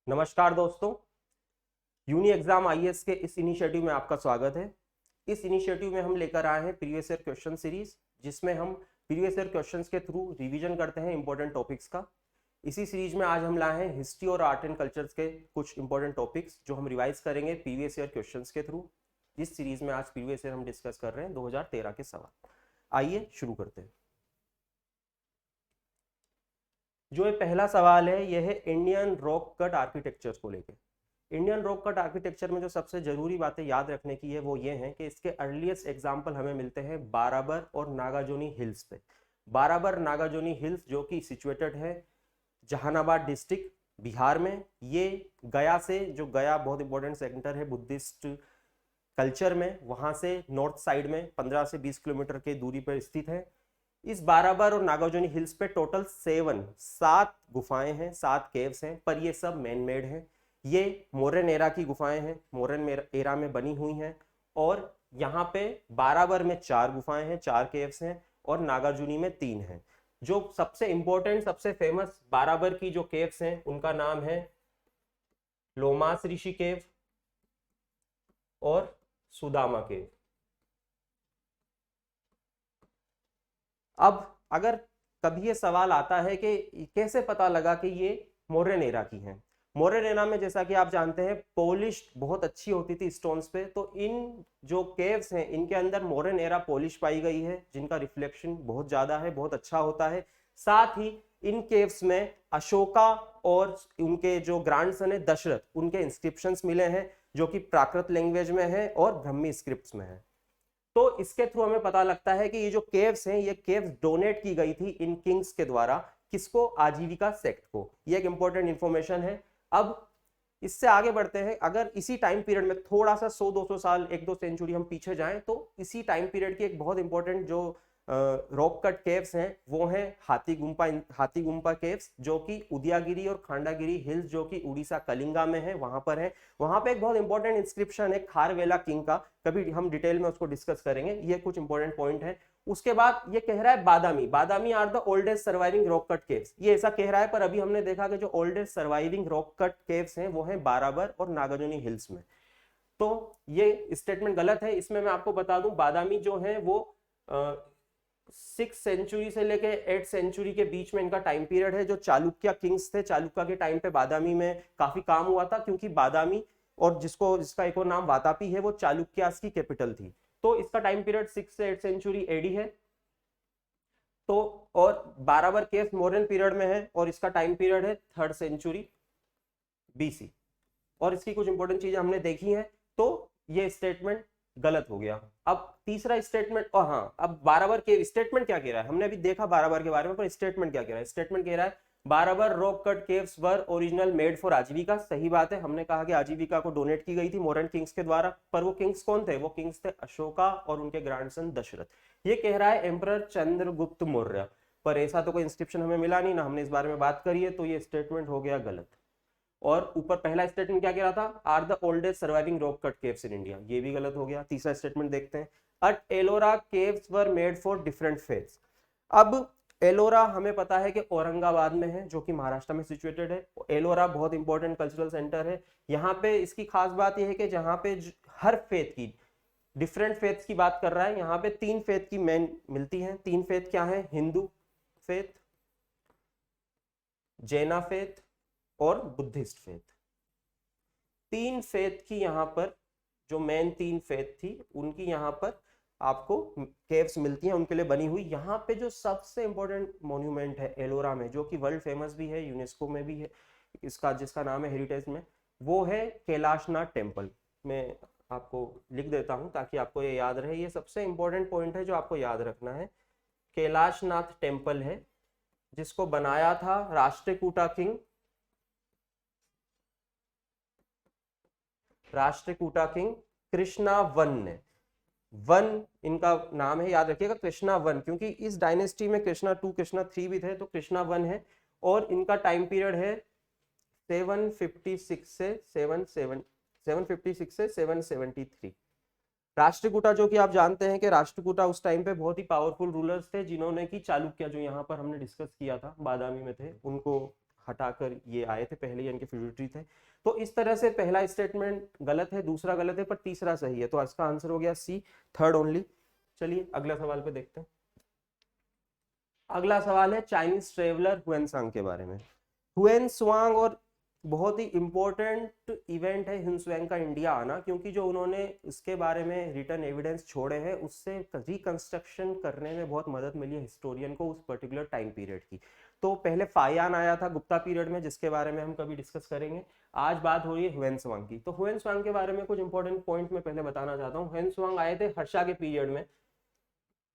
नमस्कार दोस्तों, uni exam IAS के इस इनिशिएटिव में आपका स्वागत है। इस इनिशिएटिव में हम लेकर आए हैं प्रीवियस ईयर क्वेश्चन सीरीज, जिसमें हम प्रीवियस ईयर क्वेश्चंस के थ्रू रिवीजन करते हैं इंपॉर्टेंट टॉपिक्स का। इसी सीरीज में आज हम लाए हैं हिस्ट्री और आर्ट एंड कल्चर्स के कुछ इंपॉर्टेंट टॉपिक्स जो हम रिवाइज करेंगे प्रीवियस ईयर क्वेश्चंस के थ्रू। इस सीरीज में आज प्रीवियस ईयर हम डिस्कस कर रहे हैं 2013 के सवाल। आइए शुरू करते हैं। जो ये पहला सवाल है यह है इंडियन रॉक कट आर्किटेक्चर को लेकर। इंडियन रॉक कट आर्किटेक्चर में जो सबसे जरूरी बातें याद रखने की है वो ये है कि इसके अर्लीस्ट एग्जाम्पल हमें मिलते हैं बाराबर और नागार्जुनी हिल्स पे। बाराबर नागार्जुनी हिल्स जो कि सिचुएटेड है जहानाबाद डिस्ट्रिक्ट बिहार में। ये गया से, जो गया बहुत इंपॉर्टेंट सेंटर है बुद्धिस्ट कल्चर में, वहां से नॉर्थ साइड में 15 से 20 किलोमीटर की दूरी पर स्थित है। इस बाराबर और नागार्जुनी हिल्स पे टोटल 7 गुफाएं हैं, 7 केव्स हैं, पर ये सब मैन मेड हैं। ये मोरन एरा की गुफाएं हैं, मोरन एरा में बनी हुई हैं। और यहाँ पे बाराबर में 4 गुफाएं हैं, 4 केव्स हैं, और नागार्जुनी में 3 हैं। जो सबसे इंपॉर्टेंट, सबसे फेमस बाराबर की जो केव्स हैं उनका नाम है लोमास ऋषि केव और सुदामा केव। अब अगर कभी ये सवाल आता है कि कैसे पता लगा कि ये मोरन एरा की हैं। मोरन एरा में जैसा कि आप जानते हैं पॉलिश बहुत अच्छी होती थी स्टोन्स पे, तो इन जो केव्स हैं इनके अंदर मोरन एरा पॉलिश पाई गई है, जिनका रिफ्लेक्शन बहुत ज्यादा है, बहुत अच्छा होता है। साथ ही इन केव्स में अशोका और उनके जो ग्रैंडसन है दशरथ, उनके इंस्क्रिप्शंस मिले हैं जो कि प्राकृत लैंग्वेज में है और ब्राह्मी स्क्रिप्ट्स में है। तो इसके थ्रू हमें पता लगता है कि ये जो केव्स हैं ये केव्स डोनेट की गई थी इन किंग्स के द्वारा। किसको? आजीविका सेक्ट को। ये एक इंपॉर्टेंट इंफॉर्मेशन है। अब इससे आगे बढ़ते हैं। अगर इसी टाइम पीरियड में थोड़ा सा 100-200 साल, 1-2 सेंचुरी हम पीछे जाएं, तो इसी टाइम पीरियड की एक बहुत इंपॉर्टेंट जो रॉक कट केव्स हैं वो हैं हाथी गुम्पा केव्स, जो कि उदयागिरी और खांडागिरी हिल्स जो कि उड़ीसा कलिंगा में है वहां पर है। वहां पे एक बहुत इंपॉर्टेंट इंस्क्रिप्शन है खारवेला किंग का, कभी हम डिटेल में उसको डिस्कस करेंगे। ये कुछ इंपॉर्टेंट पॉइंट है। उसके बाद ये कह रहा है Badami are the oldest surviving rock cut caves. ये ऐसा कह रहा है, पर अभी हमने देखा कि जो oldest surviving rock cut caves हैं वो हैं बाराबर और नागार्जुनी हिल्स में। तो ये स्टेटमेंट गलत है। इसमें मैं आपको बता दूं बादामी जो है वो 6 सेंचुरी से लेके 8 सेंचुरी के बीच में इनका टाइम पीरियड है। जो चालुक्य किंग्स थे, चालुक्य के टाइम पे बादामी में काफी काम हुआ था, क्योंकि बादामी और जिसका एक और नाम वातापी है वो चालुक्यास की कैपिटल थी। तो इसका टाइम पीरियड 6 से 8 सेंचुरी एडी है। तो और बाराबर केव्स मौर्यन पीरियड में है और इसका टाइम पीरियड है 3rd सेंचुरी बीसी। और इसकी कुछ इंपॉर्टेंट चीजें हमने देखी हैं। तो ये स्टेटमेंट गलत हो गया। अब तीसरा स्टेटमेंट, और हाँ, अब बाराबर के स्टेटमेंट क्या कह रहा है, हमने अभी देखा बाराबर के बारे में, पर स्टेटमेंट क्या कह रहा है? स्टेटमेंट कह रहा है Barabar rock cut caves were original made for Ajivika. सही बात है, हमने कहा कि आजीविका को डोनेट की गई थी मोरन किंग्स के द्वारा। पर वो किंग्स कौन थे? वो किंग्स थे अशोका और उनके ग्रैंडसन दशरथ। ये कह रहा है एम्परर चंद्रगुप्त मौर्य, पर ऐसा तो कोई इंस्क्रिप्शन हमें मिला नहीं, ना हमने इस बारे में बात करी है, तो ये स्टेटमेंट हो गया गलत। और ऊपर पहला स्टेटमेंट क्या कह रहा था? Are the oldest surviving rock cut caves in India, ये भी गलत हो गया। तीसरा स्टेटमेंट देखते हैं, at Ellora caves were made for different faiths. अब एलोरा हमें पता है कि औरंगाबाद में है, जो कि महाराष्ट्र में सिचुएटेड है। एलोरा बहुत इंपॉर्टेंट कल्चरल सेंटर है। यहाँ पे इसकी खास बात यह है कि जहाँ पे हर फेथ की, डिफरेंट फेथ्स की बात कर रहा है। यहाँ पे 3 फेथ की मेन मिलती हैं। 3 फेथ क्या है? हिंदू फेथ, जैना फेथ और बुद्धिस्ट फेथ। 3 फेथ की यहाँ पर जो मेन 3 फेथ थी उनकी यहाँ पर आपको केव्स मिलती हैं, उनके लिए बनी हुई। यहाँ पे जो सबसे इंपॉर्टेंट मॉन्यूमेंट है एलोरा में, जो कि वर्ल्ड फेमस भी है, यूनेस्को में भी है इसका, जिसका नाम है हेरिटेज में, वो है कैलाशनाथ टेम्पल। मैं आपको लिख देता हूँ ताकि आपको ये याद रहे। ये सबसे इंपॉर्टेंट पॉइंट है जो आपको याद रखना है। कैलाशनाथ टेम्पल है जिसको बनाया था राष्ट्रकूटा किंग कृष्णा वन ने। वन इनका नाम है, याद रखिएगा, कृष्णा वन, क्योंकि इस डायनेस्टी में कृष्णा 2, कृष्णा 3 भी थे, तो कृष्णा वन है। और इनका टाइम पीरियड है 756 से 773। राष्ट्रकूटा, जो कि आप जानते हैं कि राष्ट्रकूटा उस टाइम पे बहुत ही पावरफुल रूलर्स थे, जिन्होंने कि चालुक्य, जो यहाँ पर हमने डिस्कस किया था, बादामी में थे, उनको हटाकर ये आए थे, पहले ये इनके फ्यूजिटिव थे। तो इस तरह से पहला स्टेटमेंट गलत है, दूसरा गलत है, पर तीसरा सही है, तो इसका आंसर हो गया सी, थर्ड ओनली। चलिए अगला सवाल पे देखते हैं। अगला सवाल है चाइनीज ट्रेवलर हुएनसांग के बारे में। हुएनसांग, और बहुत ही इंपॉर्टेंट इवेंट है हुएनसांग का इंडिया आना, क्योंकि जो उन्होंने इसके बारे में रिटर्न एविडेंस छोड़े हैं उससे रिकंस्ट्रक्शन करने में बहुत मदद मिली है हिस्टोरियन को उस पर्टिकुलर टाइम पीरियड की। तो पहले फायान आया था गुप्ता पीरियड में, जिसके बारे में हम कभी डिस्कस करेंगे। आज बात हो रही है हुएनसांग की। तो हुएनसांग के बारे में कुछ इंपॉर्टेंट पॉइंट मैं पहले बताना चाहता हूँ। हुएनसांग आए थे हर्षा के पीरियड में,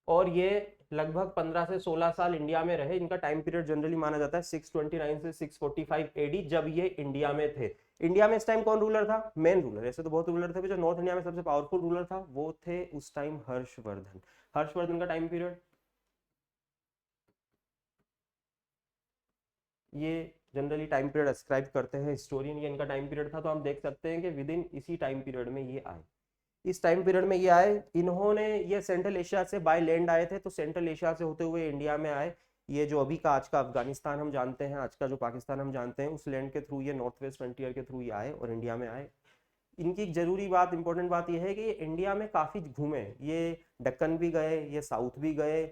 और ये लगभग 15 से 16 साल इंडिया में रहे। इनका टाइम पीरियड जनरली माना जाता है 629 से 645 एडी, जब ये इंडिया में थे। इंडिया में इस टाइम कौन रूलर था? मेन रूलर, ऐसे तो बहुत रूलर थे, जो नॉर्थ इंडिया में सबसे पावरफुल रूलर था वो थे उस टाइम हर्षवर्धन। हर्षवर्धन का टाइम पीरियड ये जनरली टाइम पीरियड अस्क्राइब करते हैं हिस्टोरियन, ये इनका टाइम पीरियड था। तो हम देख सकते हैं कि विद इन इसी टाइम पीरियड में ये आए, इस टाइम पीरियड में ये आए। इन्होंने ये सेंट्रल एशिया से बाय लैंड आए थे, तो सेंट्रल एशिया से होते हुए इंडिया में आए। ये जो अभी का आज का अफगानिस्तान हम जानते हैं, आज का जो पाकिस्तान हम जानते हैं, उस लैंड के थ्रू ये नॉर्थ वेस्ट फ्रंटियर के थ्रू ये आए और इंडिया में आए। इनकी एक जरूरी बात, इंपॉर्टेंट बात यह है कि ये इंडिया में काफी घूमे। ये दक्कन भी गए, ये साउथ भी गए,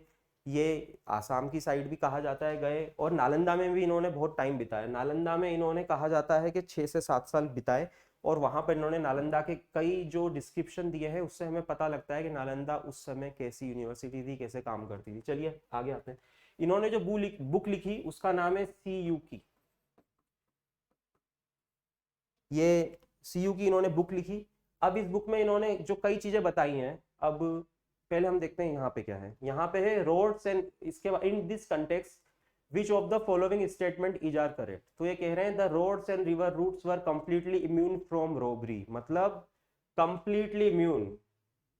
ये आसाम की साइड भी कहा जाता है गए, और नालंदा में भी इन्होंने बहुत टाइम बिताया। नालंदा में इन्होंने कहा जाता है कि 6 से 7 साल बिताए, और वहां पर इन्होंने नालंदा के कई जो डिस्क्रिप्शन दिए हैं उससे हमें पता लगता है कि नालंदा उस समय कैसी यूनिवर्सिटी थी, कैसे काम करती थी। चलिए आगे आते हैं। इन्होंने जो बुक लिखी उसका नाम है सीयू की। ये सीयू की इन्होंने बुक लिखी। अब इस बुक में इन्होंने जो कई चीजें बताई हैं, अब पहले हम देखते हैं यहाँ पे क्या है। यहाँ पे है रोड्स एंड, इसके बाद in this context which of the following statement is are correct. तो ये कह रहे हैं the roads and river routes were completely immune from robbery. मतलब कंप्लीटली इम्यून,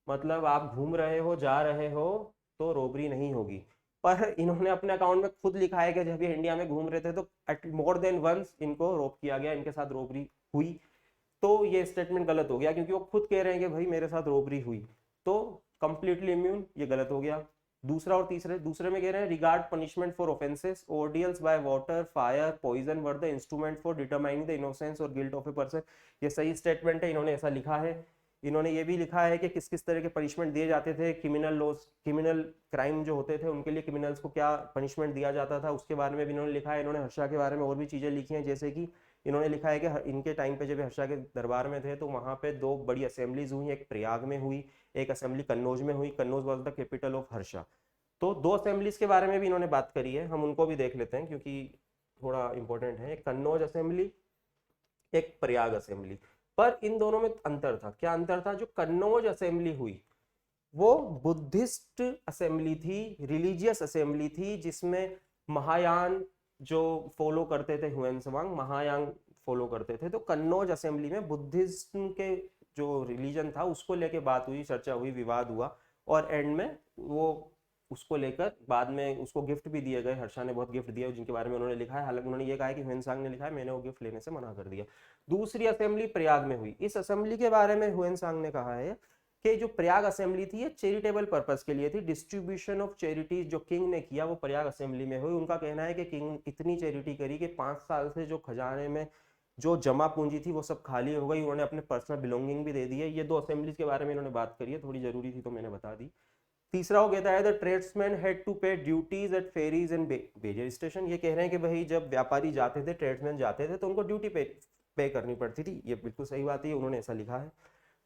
मतलब आप घूम रहे हो, जा रहे हो, तो रॉबरी नहीं होगी। पर इन्होंने अपने अकाउंट में खुद लिखा है कि जब ये इंडिया में घूम रहे थे तो मोर देन वंस इनको रोप किया गया, इनके साथ रॉबरी हुई। तो ये स्टेटमेंट गलत हो गया, क्योंकि वो खुद कह रहे हैं कि भाई मेरे साथ रॉबरी हुई। तो कंप्लीटली इम्यून ये गलत हो गया। दूसरा और दूसरे में कह रहे हैं regard punishment for offences, ordeals by water, fire, poison were the instrument for determining the innocence और गिल्ट ऑफ ए पर्सन। ये सही स्टेटमेंट है, इन्होंने ऐसा लिखा है। इन्होंने ये भी लिखा है कि किस किस तरह के पनिशमेंट दिए जाते थे, क्रिमिनल लॉस, क्रिमिनल क्राइम जो होते थे उनके लिए क्रिमिनल्स को क्या पनिशमेंट दिया जाता था, उसके बारे में भी इन्होंने लिखा है। इन्होंने हर्षा के बारे में और भी चीजें लिखी हैं, जैसे कि इन्होंने लिखा है कि इनके टाइम पे जब हर्षा के दरबार में थे तो वहां पे 2 बड़ी असेंबलीज हुई, एक प्रयाग में हुई, एक असेंबली कन्नौज में हुई। Kannauj was the capital of Harsha. तो 2 असेंबलीज के बारे में भी इन्होंने बात करी है, हम उनको भी देख लेते हैं क्योंकि थोड़ा इंपॉर्टेंट है। एक कन्नौज असेंबली, एक प्रयाग असेंबली। पर इन दोनों में अंतर था। क्या अंतर था? जो कन्नौज असेंबली हुई वो बुद्धिस्ट असेंबली थी, रिलीजियस असेंबली थी, जिसमें महायान जो फॉलो करते थे, हुएनसांग महायान फॉलो करते थे। तो कन्नौज असेंबली में बुद्धिज्म के जो रिलीजन था उसको लेके बात हुई, चर्चा हुई, विवाद हुआ, और एंड में वो उसको लेकर बाद में उसको गिफ्ट भी दिए गए। हर्षा ने बहुत गिफ्ट दिए जिनके बारे में उन्होंने लिखा है। हालांकि उन्होंने ये कहा है कि हुएनसांग ने लिखा है, मैंने वो गिफ्ट लेने से मना कर दिया। दूसरी असेंबली प्रयाग में हुई। इस असेंबली के बारे में हुएनसांग ने कहा है कि जो प्रयाग असेंबली थी ये चैरिटेबल पर्पस के लिए थी, डिस्ट्रीब्यूशन ऑफ चैरिटीज जो किंग ने किया वो प्रयाग असेंबली में हुई। उनका कहना है कि किंग इतनी चैरिटी करी कि 5 साल से जो खजाने में जो जमा पूंजी थी वो सब खाली हो गई। उन्होंने अपने पर्सनल बिलोंगिंग भी दे दी है। ये 2 असेंबलीज के बारे में इन्होंने बात करी है, थोड़ी जरूरी थी तो मैंने बता दी। तीसरा हो गया है the tradesman had to pay duties at ferries and barrier stations. ये कह रहे हैं कि भाई जब व्यापारी जाते थे, ट्रेड्समैन जाते थे तो उनको ड्यूटी पे करनी पड़ती थी। ये बिल्कुल सही बात है, उन्होंने ऐसा लिखा है।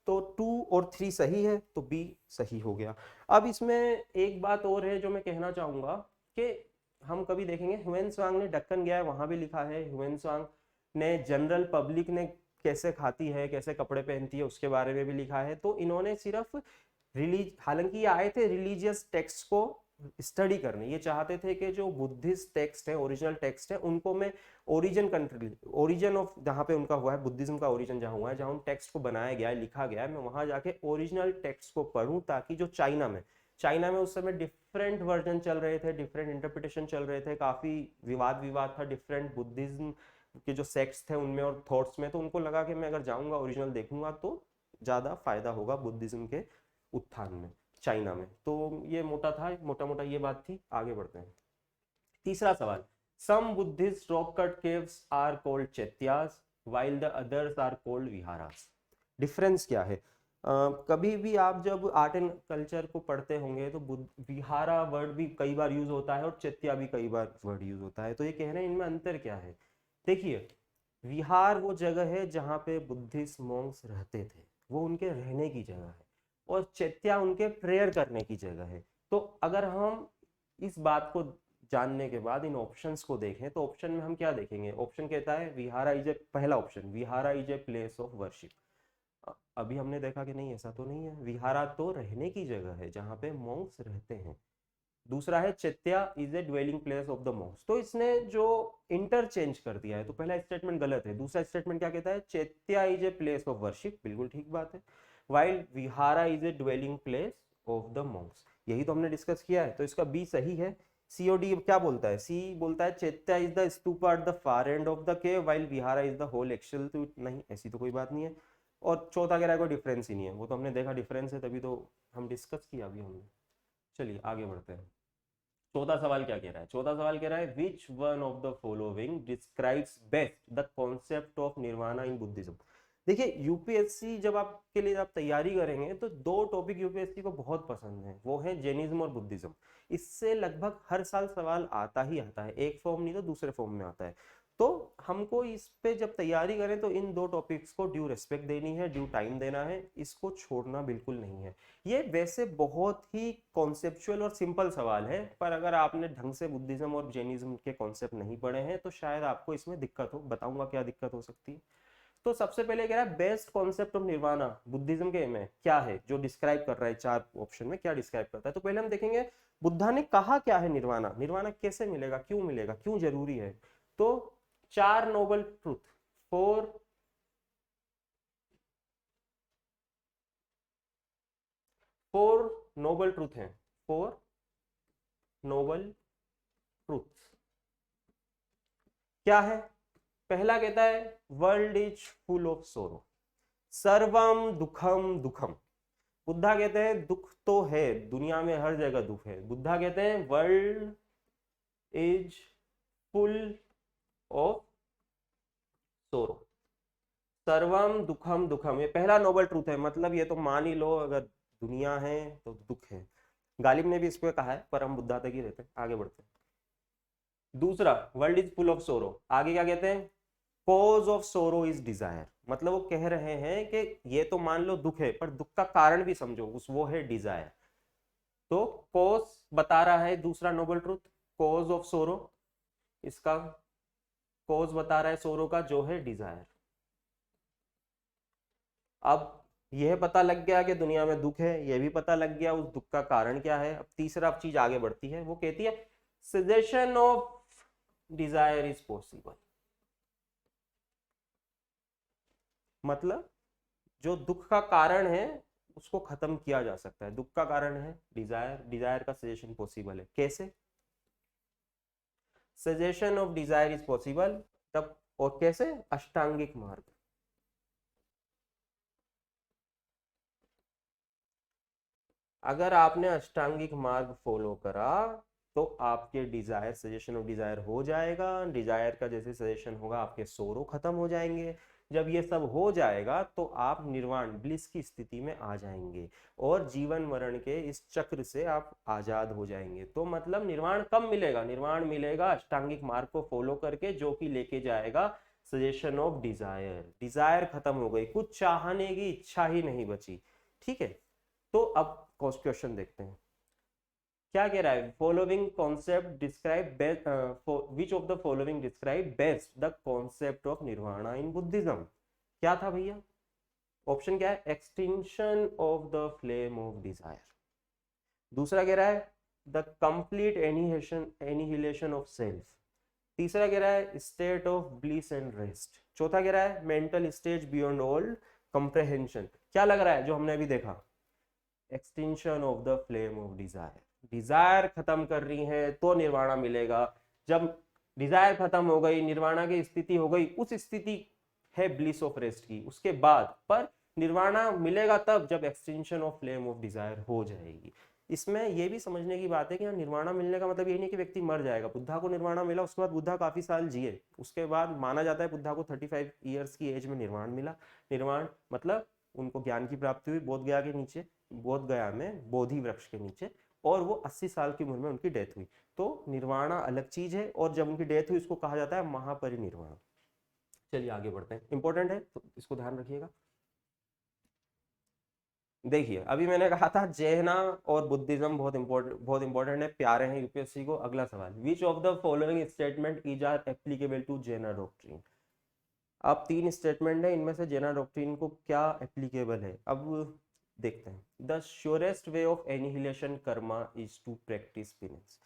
तो 2 और 3 सही है, तो बी सही हो गया। अब इसमें एक बात और है जो मैं कहना चाहूंगा कि हम कभी देखेंगे हुएनसांग ने दक्कन गया है, वहां भी लिखा है। हुएनसांग ने जनरल पब्लिक ने कैसे खाती है, कैसे कपड़े पहनती है, उसके बारे में भी लिखा है। तो इन्होंने सिर्फ हालांकि ये आए थे रिलीजियस टेक्स्ट को स्टडी करने। ये चाहते थे कि जो बुद्धिस्ट टेक्स्ट है, ओरिजिनल टेक्स्ट है, उनको मैं ओरिजिन कंट्री, ओरिजिन ऑफ जहाँ पे उनका हुआ है, बुद्धिज्म का ओरिजिन जहाँ हुआ है, जहाँ उन टेक्स्ट को बनाया गया है, लिखा गया है, मैं वहां जाके ओरिजिनल टेक्स्ट को पढूं, ताकि जो चाइना में उस समय डिफरेंट वर्जन चल रहे थे, डिफरेंट इंटरप्रिटेशन चल रहे थे, काफी विवाद था डिफरेंट बुद्धिज्म के जो सेक्ट्स थे उनमें और थॉट्स में। तो उनको लगा कि मैं अगर जाऊंगा ओरिजिनल देखूंगा तो ज्यादा फायदा होगा बुद्धिज्म के उत्थान में चाइना में। तो ये मोटा मोटा ये बात थी। आगे बढ़ते हैं। तीसरा सवाल, Some Buddhist rock cut caves are called चैत्यास while the others are called विहारास। Difference क्या है? कभी भी आप जब आर्ट एंड कल्चर को पढ़ते होंगे तो विहारा वर्ड भी कई बार यूज होता है और चैत्या भी कई बार वर्ड यूज होता है। तो ये कह रहे हैं इनमें अंतर क्या है। देखिए, विहार वो जगह है जहाँ पे बुद्धिस्ट मॉन्क्स रहते थे, वो उनके रहने की जगह है, और चैत्या उनके प्रेयर करने की जगह है। तो अगर हम इस बात को जानने के बाद इन ऑप्शंस को देखें तो ऑप्शन में हम क्या देखेंगे? ऑप्शन कहता है विहारा इज ए, पहला option vihara is a place of worship. अभी हमने देखा कि नहीं, ऐसा तो नहीं है, विहारा तो रहने की जगह है जहाँ पे मॉन्क्स रहते हैं। दूसरा है chaitya is a dwelling place of the Monks. तो इसने जो इंटरचेंज कर दिया है, तो पहला स्टेटमेंट गलत है। दूसरा स्टेटमेंट क्या कहता है? Chaitya is a place of worship, बिल्कुल ठीक बात है, while vihara is a dwelling place of the monks. यही तो हमने डिस्कस किया है, तो इसका बी सही है। सी और डी क्या बोलता है? सी बोलता है chaitya is the stupa at the far end of the cave while vihara is the hall actual. तो नहीं, ऐसी तो कोई बात नहीं है। और चौथा कह रहा है कोई डिफरेंस ही नहीं है, वो तो हमने देखा डिफरेंस है, तभी तो हम डिस्कस किया अभी हमने। चलिए आगे बढ़ते हैं। चौथा सवाल क्या कह रहा है? चौथा सवाल कह रहा है which one of the following describes best the concept of nirvana in Buddhism. देखिए, यूपीएससी जब आपके लिए आप तैयारी करेंगे तो दो टॉपिक यूपीएससी को बहुत पसंद है, वो है जैनिज्म और बुद्धिज्म। इससे लगभग हर साल सवाल आता ही आता है, एक फॉर्म नहीं तो दूसरे फॉर्म में आता है। तो हमको इस पे जब तैयारी करें तो इन दो टॉपिक्स को ड्यू रिस्पेक्ट देनी है, ड्यू टाइम देना है, इसको छोड़ना बिल्कुल नहीं है। ये वैसे बहुत ही कॉन्सेप्चुअल और सिंपल सवाल है, पर अगर आपने ढंग से बुद्धिज्म और जैनिज्म के कॉन्सेप्ट नहीं पढ़े हैं तो शायद आपको इसमें दिक्कत हो। बताऊंगा क्या दिक्कत हो सकती है। तो सबसे पहले कह रहा है best concept of nirvana Buddhism के में क्या है, जो डिस्क्राइब कर रहा है चार ऑप्शन में क्या डिस्क्राइब करता है। तो पहले हम देखेंगे बुद्धा ने कहा क्या है निर्वाणा, निर्वाणा कैसे मिलेगा, क्यों जरूरी है। तो चार noble truth, four noble truth हैं, फोर नोबल ट्रूथ क्या है? पहला कहता है वर्ल्ड इज फुल ऑफ सोरो, सर्वम दुखम दुखम। बुद्धा कहते हैं दुख तो है, दुनिया में हर जगह दुख है। बुद्धा कहते हैं वर्ल्ड इज फुल ऑफ सोरो, सर्वम दुखम दुखम। ये पहला नोबल ट्रूथ है, मतलब ये तो मान ही लो अगर दुनिया है तो दुख है। गालिब ने भी इस पे कहा है, पर हम बुद्धा तक ही रहते हैं। आगे बढ़ते हैं। दूसरा वर्ल्ड इज फुल ऑफ सोरो, आगे क्या कहते हैं? कॉज ऑफ सोरो इज डिजायर। मतलब वो कह रहे हैं कि ये तो मान लो दुख है, पर दुख का कारण भी समझो, उस वो है डिजायर। तो कॉज बता रहा है दूसरा नोबल ट्रूथ, कॉज ऑफ सोरो, इसका कॉज बता रहा है सोरो का, जो है डिजायर। अब यह पता लग गया कि दुनिया में दुख है, यह भी पता लग गया उस दुख का कारण क्या है। अब तीसरा चीज आगे बढ़ती है, वो कहती है suggestion of desire is possible. मतलब जो दुख का कारण है उसको खत्म किया जा सकता है। दुख का कारण है डिजायर, डिजायर का सजेशन पॉसिबल है। कैसे? Suggestion of desire is possible, तब और कैसे? अष्टांगिक मार्ग। अगर आपने अष्टांगिक मार्ग फॉलो करा तो आपके डिजायर, सजेशन ऑफ डिजायर हो जाएगा। डिजायर का जैसे सजेशन होगा आपके सोरो खत्म हो जाएंगे। जब ये सब हो जाएगा तो आप निर्वाण ब्लिस की स्थिति में आ जाएंगे और जीवन मरण के इस चक्र से आप आजाद हो जाएंगे। तो मतलब निर्वाण कब मिलेगा? निर्वाण मिलेगा अष्टांगिक मार्ग को फॉलो करके, जो कि लेके जाएगा सजेशन ऑफ डिजायर। डिजायर खत्म हो गई, कुछ चाहने की इच्छा ही नहीं बची। ठीक है, तो अब क्वेश्चन देखते हैं क्या कह रहा है। Following concept describe which of the following describe best the concept of nirvana in Buddhism. क्या था भैया? ऑप्शन क्या है? Extinction of the flame of desire. दूसरा कह रहा है the complete annihilation of self. तीसरा कह रहा है state of bliss and rest. चौथा कह रहा है mental stage beyond all comprehension. क्या लग रहा है जो हमने अभी देखा? Extension of the flame of Dzire. Dzire खत्म कर रही है तो निर्वाणा मिलेगा। जब डिजायर खत्म हो गई, निर्वाणा की स्थिति हो गई, उस स्थिति है ब्लिस ऑफ रेस्ट की, उसके बाद पर निर्वाणा मिलेगा तब जब extension of flame of Dzire हो जाएगी। इसमें ये भी समझने की बात है कि यहाँ निर्वाणा मिलने का मतलब ये नहीं कि व्यक्ति मर जाएगा। बुद्धा को निर्वाणा मिला, उसके बाद बुद्धा काफी साल जिए, उसके बाद माना जाता है बुद्धा को 35 ईयर्स की एज में निर्वाण मिला। निर्वाण मतलब उनको ज्ञान की प्राप्ति हुई बोध गया के नीचे, बोध गया में बोधि वृक्ष के नीचे, और वो 80 साल की उम्र में उनकी डेथ हुई। तो निर्वाणा अलग चीज है, और जब उनकी डेथ हुई उसको कहा जाता है महापरिनिर्वाण। चलिए आगे बढ़ते हैं, इंपॉर्टेंट है तो इसको ध्यान रखिएगा। देखिए अभी मैंने कहा था जैना और बुद्धिज्म बहुत इंपॉर्टेंट है, प्यारे हैं यूपीएससी को। अगला सवाल, which of the following statement is are applicable to Jaina doctrine. अब 3 स्टेटमेंट है, इनमें से जैना डॉक्ट्रिन को क्या एप्लीकेबल है, अब देखते हैं। The surest way of annihilation karma is to practise penance.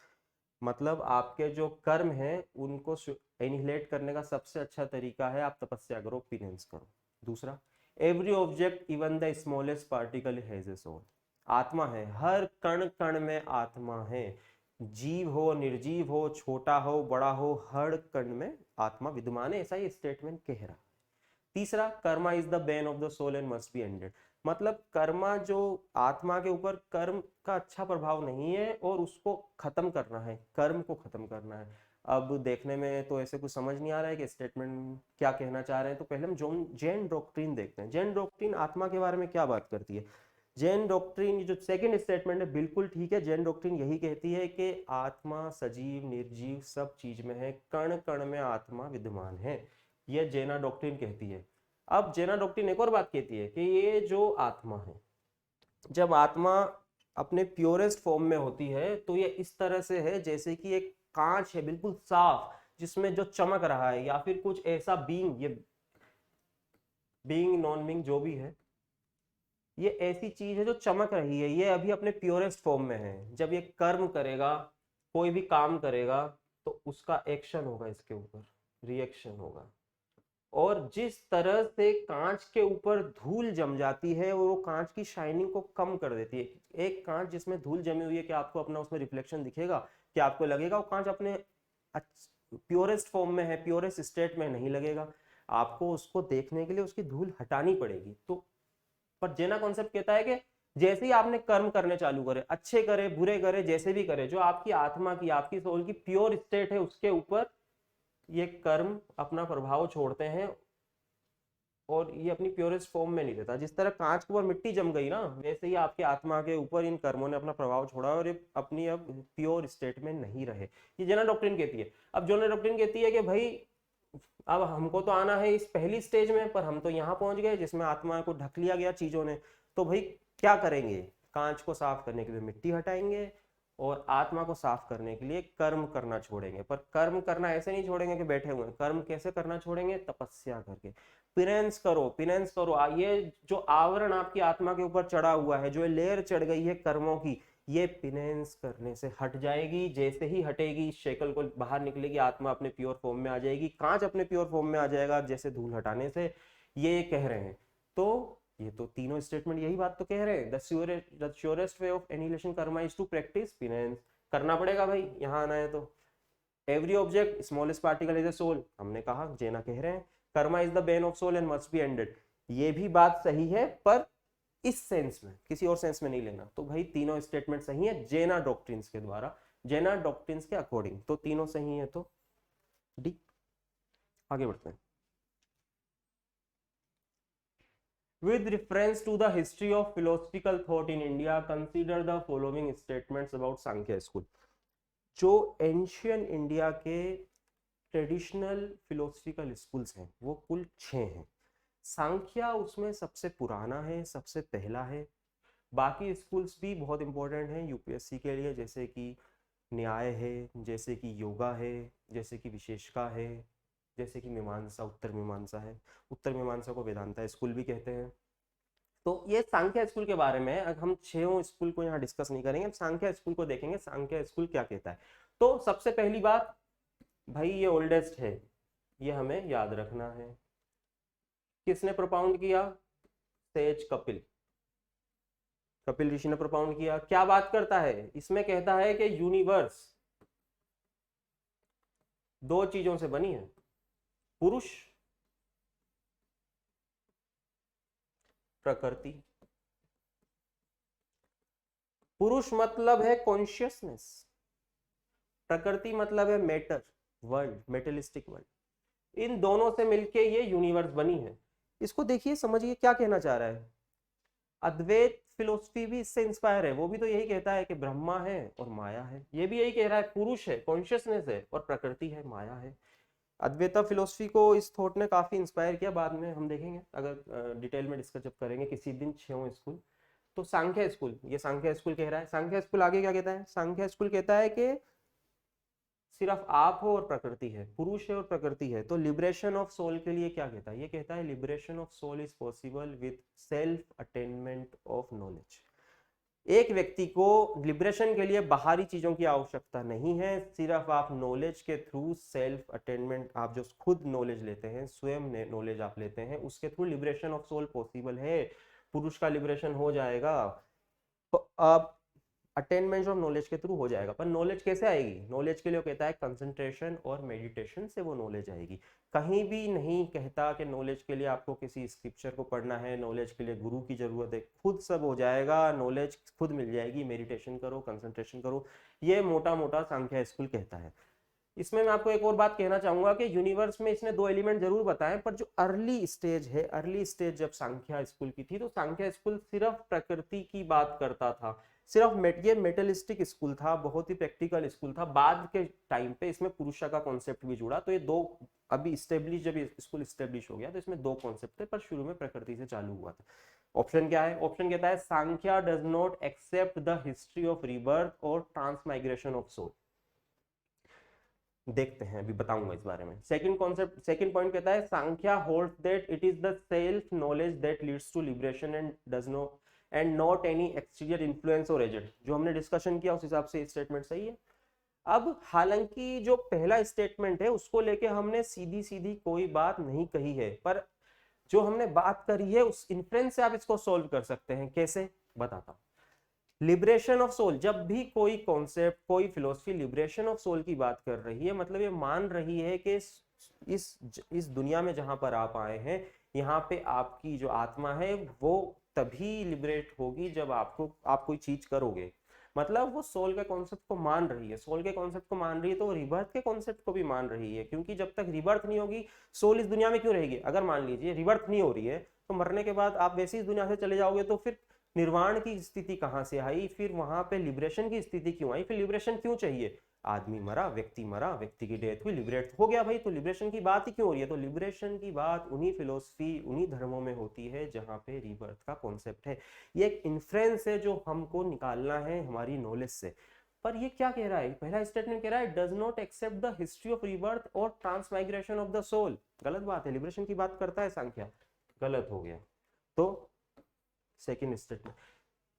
मतलब आपके जो कर्म हैं उनको एनिहिलेट करने का सबसे अच्छा तरीका है आप तपस्या करो, पेनेंस करो। दूसरा, every object even the smallest particle has a soul. आत्मा है, हर कण कण में आत्मा है, जीव हो निर्जीव हो छोटा हो बड़ा हो, हर कण में आत्मा विद्यमान है, ऐसा ये स्टेटमेंट कह रहा है। तीसरा, karma is the bane of the soul and must be ended. मतलब कर्मा जो आत्मा के ऊपर कर्म का अच्छा प्रभाव नहीं है और उसको खत्म करना है, कर्म को खत्म करना है। अब देखने में तो ऐसे कुछ समझ नहीं आ रहा है कि स्टेटमेंट क्या कहना चाह रहे हैं, तो पहले हम जैन डॉक्ट्रिन देखते हैं। जैन डॉक्ट्रिन आत्मा के बारे में क्या बात करती है। जैन डॉक्ट्रिन जो सेकंड स्टेटमेंट है बिल्कुल ठीक है। जैन डॉक्ट्रिन यही कहती है कि आत्मा सजीव निर्जीव सब चीज में है, कण कण में आत्मा विद्यमान है, यह जैना डॉक्ट्रिन कहती है। अब जैना डॉक्ट्रिन एक और बात कहती है कि ये जो आत्मा है, जब आत्मा अपने प्योरेस्ट फॉर्म में होती है तो ये इस तरह से है जैसे कि एक कांच है बिल्कुल साफ, जिसमें जो चमक रहा है, या फिर कुछ ऐसा बीइंग, ये बीइंग नॉन बीइंग जो भी है, ये ऐसी चीज है जो चमक रही है, ये अभी अपने प्योरेस्ट फॉर्म में है। जब ये कर्म करेगा, कोई भी काम करेगा, तो उसका एक्शन होगा, इसके ऊपर रिएक्शन होगा। और जिस तरह से कांच के ऊपर धूल जम जाती है और वो कांच की शाइनिंग को कम कर देती है, एक कांच जिसमें धूल जमी हुई है, क्या आपको अपना उसमें रिफ्लेक्शन दिखेगा? क्या आपको लगेगा वो कांच अपने प्योरेस्ट फॉर्म में है, प्योरेस्ट स्टेट में? नहीं लगेगा। आपको उसको देखने के लिए उसकी धूल हटानी पड़ेगी। तो पर जेना कॉन्सेप्ट कहता है कि जैसे ही आपने कर्म करने चालू करे, अच्छे करे बुरे करे जैसे भी करे, जो आपकी आत्मा की आपकी सोल की प्योर स्टेट है उसके ऊपर ये कर्म अपना प्रभाव छोड़ते हैं, और ये अपनी प्योरेस्ट फॉर्म में नहीं रहता। जिस तरह कांच के ऊपर मिट्टी जम गई ना, वैसे ही आपके आत्मा के ऊपर इन कर्मों ने अपना प्रभाव छोड़ा और ये अपनी अब प्योर स्टेट में नहीं रहे। ये जैना डॉक्ट्रिन कहती है। अब जैना डॉक्ट्रिन कहती है कि भाई अब हमको तो आना है इस पहली स्टेज में, पर हम तो यहाँ पहुंच गए जिसमें आत्मा को ढक लिया गया चीजों ने, तो भाई क्या करेंगे? कांच को साफ करने के लिए मिट्टी हटाएंगे और आत्मा को साफ करने के लिए कर्म करना छोड़ेंगे। पर कर्म करना ऐसे नहीं छोड़ेंगे कि बैठे हुए। कर्म कैसे करना छोड़ेंगे? तपस्या करके। पिनेंस करो, पिनेंस करो। ये जो आवरण आपकी आत्मा के ऊपर चढ़ा हुआ है, जो लेयर चढ़ गई है कर्मों की, ये पिनेंस करने से हट जाएगी। जैसे ही हटेगी, इस शेकल को बाहर निकलेगी, आत्मा अपने प्योर फॉर्म में आ जाएगी, कांच अपने प्योर फॉर्म में आ जाएगा जैसे धूल हटाने से। ये कह रहे हैं। तो ये तो तीनों स्टेटमेंट यही बात तो कह रहे हैं। The surest way of annihilation karma is to practice penance. करना पड़ेगा भाई, यहाँ आना है तो। Every object smallest particle is a soul, हमने कहा, जेना कह रहे हैं। Karma is the bane of soul and must be ended, ये भी बात सही है, पर इस सेंस में, किसी और सेंस में नहीं लेना। तो भाई तीनों स्टेटमेंट सही है जेना डॉक्ट्रिन्स के द्वारा, जेना डॉक्ट्रिन्स के अकॉर्डिंग, तो तीनों सही है। तो डी। आगे बढ़ते हैं। With reference to the history of philosophical thought in India, consider the following statements about Sankhya School. जो एंशियन इंडिया के ट्रेडिशनल फिलोसफिकल स्कूल्स हैं वो कुल 6 हैं। सांख्या उसमें सबसे पुराना है, सबसे पहला है। बाकी स्कूल्स भी बहुत इंपॉर्टेंट हैं यूपीएससी के लिए, जैसे कि न्याय है, जैसे कि योगा है, जैसे कि विशेषका है, जैसे कि मीमांसा, उत्तर मीमांसा है। उत्तर मीमांसा को वेदांता स्कूल भी कहते हैं। तो ये सांख्य स्कूल के बारे में है। हम 6 स्कूल को यहाँ डिस्कस नहीं करेंगे, हम सांख्य स्कूल को देखेंगे, सांख्य स्कूल क्या कहता है। तो सबसे पहली बात भाई, ये ओल्डेस्ट है, ये हमें याद रखना है। किसने प्रोपाउंड किया? सेज कपिल, कपिल ऋषि ने प्रोपाउंड किया। क्या बात करता है इसमें? कहता है कि यूनिवर्स 2 चीजों से बनी है, पुरुष, प्रकृति। पुरुष मतलब है कॉन्शियसनेस, प्रकृति मतलब है मैटर, वर्ल्ड, मेटेलिस्टिक वर्ल्ड। इन दोनों से मिलके ये यूनिवर्स बनी है। इसको देखिए, समझिए क्या कहना चाह रहा है। अद्वैत फिलोसफी भी इससे इंस्पायर है, वो भी तो यही कहता है कि ब्रह्मा है और माया है। ये भी यही कह रहा है, पुरुष है, कॉन्शियसनेस है, और प्रकृति है, माया है। अद्वैता फिलोसफी को इस थॉट ने काफी इंस्पायर किया, बाद में हम देखेंगे अगर डिटेल में डिस्कस जब करेंगे किसी दिन छेवां स्कूल। तो सांख्य स्कूल, ये सांख्य स्कूल कह रहा है। सांख्य स्कूल आगे क्या कहता है? सांख्य स्कूल कहता है कि सिर्फ आप हो और प्रकृति है, पुरुष है और प्रकृति है। तो लिबरेशन ऑफ सोल के लिए क्या कहता है? ये कहता है liberation of soul is possible with self attainment of knowledge. एक व्यक्ति को लिबरेशन के लिए बाहरी चीजों की आवश्यकता नहीं है, सिर्फ आप नॉलेज के थ्रू सेल्फ अटेनमेंट, आप जो खुद नॉलेज लेते हैं, स्वयं नॉलेज आप लेते हैं, उसके through liberation of soul possible है। पुरुष का लिबरेशन हो जाएगा, तो आप अटेनमेंट ऑफ नॉलेज के थ्रू हो जाएगा। पर नॉलेज कैसे आएगी? नॉलेज के लिए कहता है कंसंट्रेशन और मेडिटेशन से वो नॉलेज आएगी। कहीं भी नहीं कहता कि नॉलेज के लिए आपको किसी स्क्रिप्चर को पढ़ना है, नॉलेज के लिए गुरु की जरूरत है। खुद सब हो जाएगा, नॉलेज खुद मिल जाएगी। मेडिटेशन करो, कंसंट्रेशन करो, ये मोटा मोटा सांख्य स्कूल कहता है। इसमें मैं आपको एक और बात कहना चाहूंगा कि यूनिवर्स में इसने दो एलिमेंट जरूर बताए, पर जो अर्ली स्टेज है, अर्ली स्टेज जब सांख्य स्कूल की थी, तो सांख्य स्कूल सिर्फ प्रकृति की बात करता था, सिर्फ ये मेटलिस्टिक स्कूल था, बहुत ही प्रैक्टिकल स्कूल था। बाद के टाइम पे इसमें पुरुष का कॉन्सेप्ट भी जुड़ा। तो ये दो अभी स्टेब्लिश, जब स्कूल स्टेब्लिश हो गया तो इसमें दो कॉन्सेप्ट थे, पर शुरू में प्रकृति से चालू हुआ था। ऑप्शन क्या है? ऑप्शन कहता है Sankhya does not accept the history of rebirth और ट्रांसमाइग्रेशन ऑफ सोल। देखते हैं, अभी बताऊंगा इस बारे में। सेकंड कॉन्सेप्ट, सेकंड पॉइंट कहता है Sankhya holds that it is the self knowledge that leads to liberation and does no and not any exterior influence और एजेंट। जो हमने डिस्कशन किया उस हिसाब से स्टेटमेंट सही है। अब हालांकि जो पहला स्टेटमेंट है उसको लेके हमने सीधी सीधी कोई बात नहीं कही है, पर जो हमने बात करी है उस इन्फ्रेंस से आप इसको सोल्व कर सकते हैं। कैसे? बताता हूं। लिबरेशन ऑफ सोल, जब भी कोई कॉन्सेप्ट, कोई फिलोसफी लिबरेशन ऑफ सोल की बात कर रही है, मतलब ये मान रही है कि इस दुनिया में जहां पर आप आए हैं, यहाँ पे आपकी जो आत्मा है वो तभी लिबरेट होगी जब आप कोई चीज करोगे। मतलब वो सोल के कॉन्सेप्ट को मान रही है। सोल के कॉन्सेप्ट को मान रही है तो रिबर्थ के कॉन्सेप्ट को भी मान रही है, क्योंकि जब तक रिबर्थ नहीं होगी सोल इस दुनिया में क्यों रहेगी? अगर मान लीजिए रिबर्थ नहीं हो रही है तो मरने के बाद आप वैसे इस दुनिया से चले जाओगे, तो फिर निर्वाण की स्थिति कहां से आई? फिर वहां पे लिबरेशन की स्थिति क्यों आई? फिर लिबरेशन क्यों चाहिए? आदमी मरा, व्यक्ति की डेथ हुई, लिबरेट हो गया भाई, तो लिबरेशन की बात ही क्यों हो रही है? तो लिबरेशन की बात उन्हीं फिलोसफी, उन्हीं धर्मों में होती है जहां पे रीबर्थ का कॉन्सेप्ट है। ये एक इन्फ्रेंस है जो हमको निकालना है हमारी नॉलेज से। पर ये क्या कह रहा है? पहला स्टेटमेंट कह रहा है does not accept the history of rebirth और ट्रांसमाइग्रेशन ऑफ द सोल। गलत बात है, लिबरेशन की बात करता है सांख्या, गलत हो गया। तो सेकेंड स्टेटमेंट,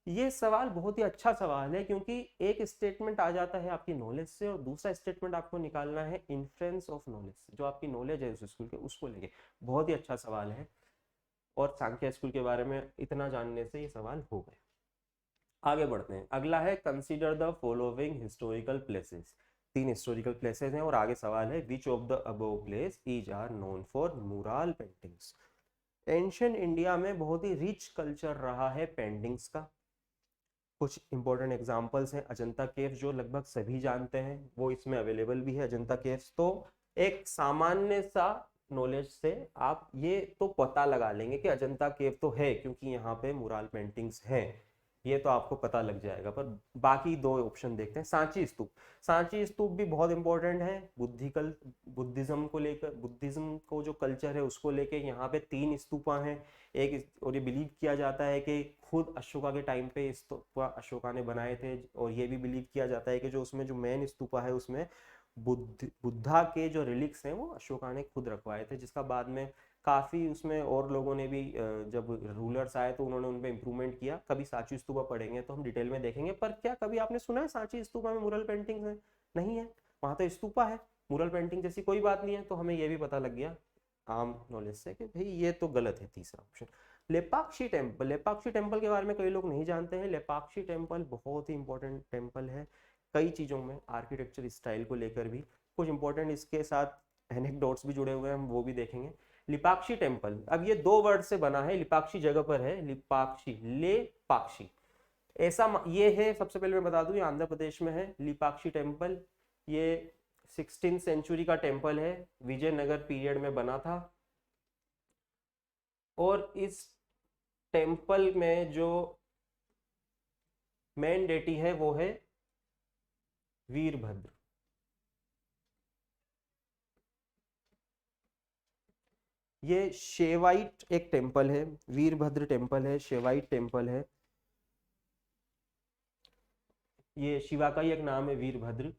ये सवाल बहुत ही अच्छा सवाल है, क्योंकि एक स्टेटमेंट आ जाता है आपकी नॉलेज से और दूसरा स्टेटमेंट आपको निकालना है इन्फ्रेंस ऑफ नॉलेज, जो आपकी नॉलेज है उस स्कूल के, उसको लेके। बहुत ही अच्छा सवाल है, और सांख्य स्कूल के बारे में इतना जानने से ये सवाल हो गए। आगे बढ़ते हैं। अगला है consider the following historical places. 3 historical places हैं और आगे सवाल है which of the above place is are known for mural paintings. Ancient India में बहुत ही रिच कल्चर रहा है पेंटिंग्स का। कुछ इंपॉर्टेंट एग्जांपल्स हैं। अजंता केव्स, जो लगभग सभी जानते हैं, वो इसमें अवेलेबल भी है, अजंता केव्स। तो एक सामान्य सा नॉलेज से आप ये तो पता लगा लेंगे कि अजंता केव तो है, क्योंकि यहाँ पे मुराल पेंटिंग्स हैं, ये तो आपको पता लग जाएगा। पर बाकी दो ऑप्शन देखते हैं। सांची स्तूप, सांची स्तूप भी बहुत इंपॉर्टेंट है बुद्धिज्म को लेकर, बुद्धिज्म को जो कल्चर है उसको लेके। यहाँ पे 3 स्तूपा हैं। और ये बिलीव किया जाता है कि खुद अशोका के टाइम पे स्तूपा अशोका ने बनाए थे, और ये भी बिलीव किया जाता है कि जो उसमें जो मेन स्तूपा है उसमें बुद्धा के जो रिलिक्स हैं वो अशोका ने खुद रखवाए थे, जिसका बाद में काफी उसमें और लोगों ने भी, जब रूलर्स आए तो उन्होंने उन पे इम्प्रूवमेंट किया। कभी सांची स्तूपा पढ़ेंगे तो हम डिटेल में देखेंगे। पर क्या कभी आपने सुना है सांची स्तूपा में मुरल पेंटिंग है? नहीं है, वहां तो स्तूपा है, मुरल पेंटिंग जैसी कोई बात नहीं है। तो हमें ये भी पता लग गया आम नॉलेज से कि भाई ये तो गलत है। तीसरा option Lepakshi temple. Lepakshi temple के बारे में कई लोग नहीं जानते हैं। लेपाक्षी टेम्पल बहुत ही इंपॉर्टेंट टेम्पल है कई चीजों में, आर्किटेक्चर स्टाइल को लेकर भी कुछ इंपॉर्टेंट इसके साथ एनेक्डोट्स भी जुड़े हुए हैं, हम वो भी देखेंगे। लिपाक्षी टेम्पल, अब ये 2 वर्ड से बना है, लिपाक्षी जगह पर है, लिपाक्षी, ले पाक्षी। ये है, सबसे पहले मैं बता दूं, ये आंध्र प्रदेश में है लीपाक्षी टेम्पल। ये 16th सेंचुरी का टेम्पल है, विजयनगर पीरियड में बना था। और इस टेम्पल में जो मेन डेटी है वो है वीरभद्र। ये शेवाइट एक टेम्पल है, वीरभद्र टेम्पल है, शेवाइट टेम्पल है। ये शिवा का ही एक नाम है वीरभद्र।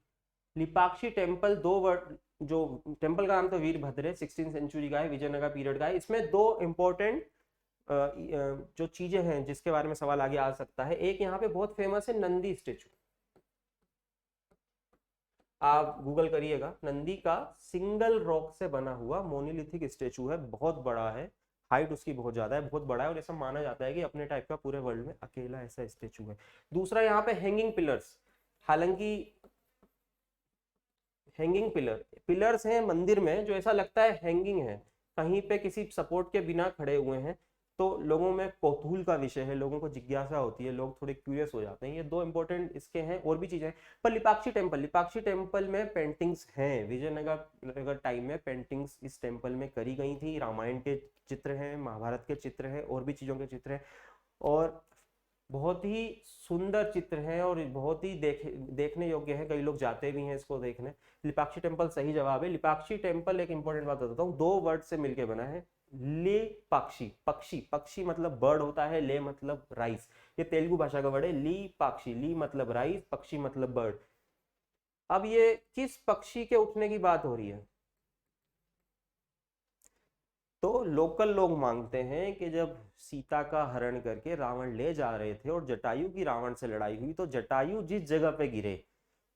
लिपाक्षी टेम्पल दो वर्ड, जो टेम्पल का नाम तो वीरभद्र है, 16th सेंचुरी का है, विजयनगर पीरियड का है। इसमें दो इंपॉर्टेंट जो चीजें हैं जिसके बारे में सवाल आगे आ सकता है। एक यहाँ पे बहुत फेमस है नंदी स्टेचू, आप गूगल करिएगा, नंदी का सिंगल रॉक से बना हुआ मोनोलिथिक स्टेचू है, बहुत बड़ा है, हाइट उसकी बहुत ज्यादा है, बहुत बड़ा है, और ऐसा माना जाता है कि अपने टाइप का पूरे वर्ल्ड में अकेला ऐसा स्टेचू है। दूसरा यहाँ पे हैंगिंग पिलर्स, हालांकि हैंगिंग पिलर्स हैं मंदिर में जो ऐसा लगता है हैंगिंग है, कहीं पे किसी सपोर्ट के बिना खड़े हुए हैं, तो लोगों में कौतूहल का विषय है, लोगों को जिज्ञासा होती है, लोग थोड़े क्यूरियस हो जाते हैं। ये दो इंपॉर्टेंट इसके हैं, और भी चीजें हैं। पर लिपाक्षी टेम्पल में पेंटिंग्स हैं, विजयनगर टाइम में पेंटिंग्स इस टेम्पल में करी गई थी, रामायण के चित्र हैं, महाभारत के चित्र हैं, और भी चीजों के चित्र हैं, और बहुत ही सुंदर चित्र हैं, और बहुत ही देखने योग्य है, कई लोग जाते भी हैं इसको देखने। लिपाक्षी टेम्पल सही जवाब है। लिपाक्षी टेम्पल, एक इंपॉर्टेंट बात बताता हूँ, दो वर्ड से मिलकर बना है, ले पाक्षी, पक्षी, पक्षी मतलब बर्ड होता है, ले मतलब राइस, ये तेलुगु भाषा का वर्ड है, ली पाक्षी, ली मतलब राइस, पक्षी मतलब बर्ड। अब ये किस पक्षी के उठने की बात हो रही है? तो लोकल लोग मांगते हैं कि जब सीता का हरण करके रावण ले जा रहे थे और जटायु की रावण से लड़ाई हुई, तो जटायु जिस जगह पे गिरे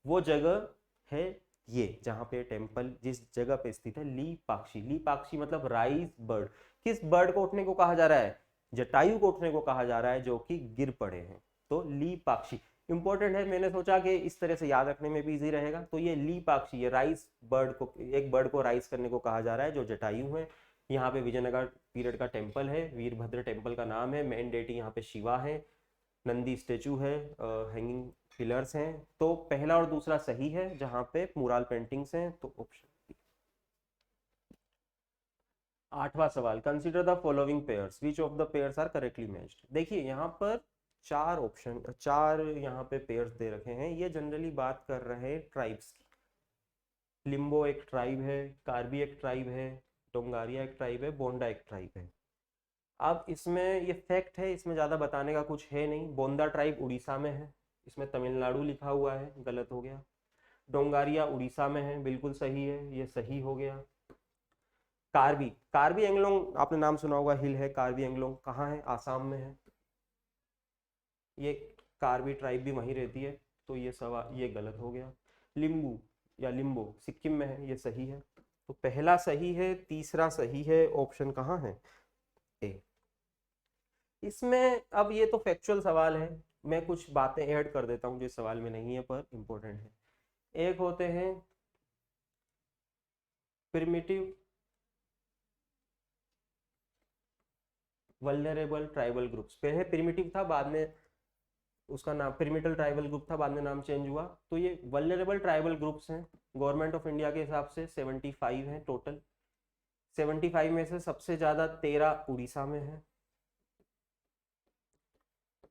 वो जगह है ये, जहां पे टेम्पल जिस जगह पे स्थित है, लीपाक्षी। लीपाक्षी मतलब राइस बर्ड। किस बर्ड को उठने को कहा जा रहा है? जटायु को उठने को कहा जा रहा है, जो कि गिर पड़े हैं। तो लीपाक्षी इंपॉर्टेंट है, मैंने सोचा कि इस तरह से याद रखने में भी इजी रहेगा। तो ये लीपाक्षी, ये राइस बर्ड को, एक बर्ड को राइस करने को कहा जा रहा है जो जटायु है। यहाँ पे विजयनगर पीरियड का टेम्पल है, वीरभद्र टेम्पल का नाम है, मेन डेटी यहाँ पे शिवा है, नंदी स्टेचू है, हैंगिंग पिलर्स हैं। तो पहला और दूसरा सही है, जहां पे मुराल पेंटिंग्स हैं, तो ऑप्शन। आठवां सवाल, consider the following pairs, which of the pairs are correctly matched. देखिए यहाँ पर चार ऑप्शन, चार यहाँ पे पेयर्स दे रखे हैं, ये जनरली बात कर रहे हैं ट्राइब्स की। लिम्बो एक ट्राइब है, कार्बी एक ट्राइब है, डोंगारिया एक ट्राइब है, बोंडा एक ट्राइब है। अब इसमें ये फैक्ट है, इसमें ज़्यादा बताने का कुछ है नहीं। बोंदा ट्राइब उड़ीसा में है, इसमें तमिलनाडु लिखा हुआ है, गलत हो गया। डोंगारिया उड़ीसा में है, बिल्कुल सही है, ये सही हो गया। कार्बी, कार्बी एंगलोंग आपने नाम सुना होगा, हिल है कार्बी एंगलोंग, कहाँ है? आसाम में है। ये कार्बी ट्राइब भी वहीं रहती है, तो ये सवाल ये गलत हो गया। लिम्बू या लिम्बो सिक्किम में है, ये सही है। तो पहला सही है, तीसरा सही है, ऑप्शन कहाँ है? ए। इसमें अब ये तो फैक्चुअल सवाल है, मैं कुछ बातें ऐड कर देता हूँ जो सवाल में नहीं है पर इंपॉर्टेंट है। एक होते हैं प्रिमिटिव वल्नरेबल ट्राइबल ग्रुप्स, पहले प्रिमिटिव था, बाद में उसका नाम प्रिमिटिव ट्राइबल ग्रुप था, बाद में नाम चेंज हुआ। तो ये वल्नरेबल ट्राइबल ग्रुप्स हैं, गवर्नमेंट ऑफ इंडिया के हिसाब से 75 हैं टोटल। 75 में से सबसे ज्यादा 13 उड़ीसा में है,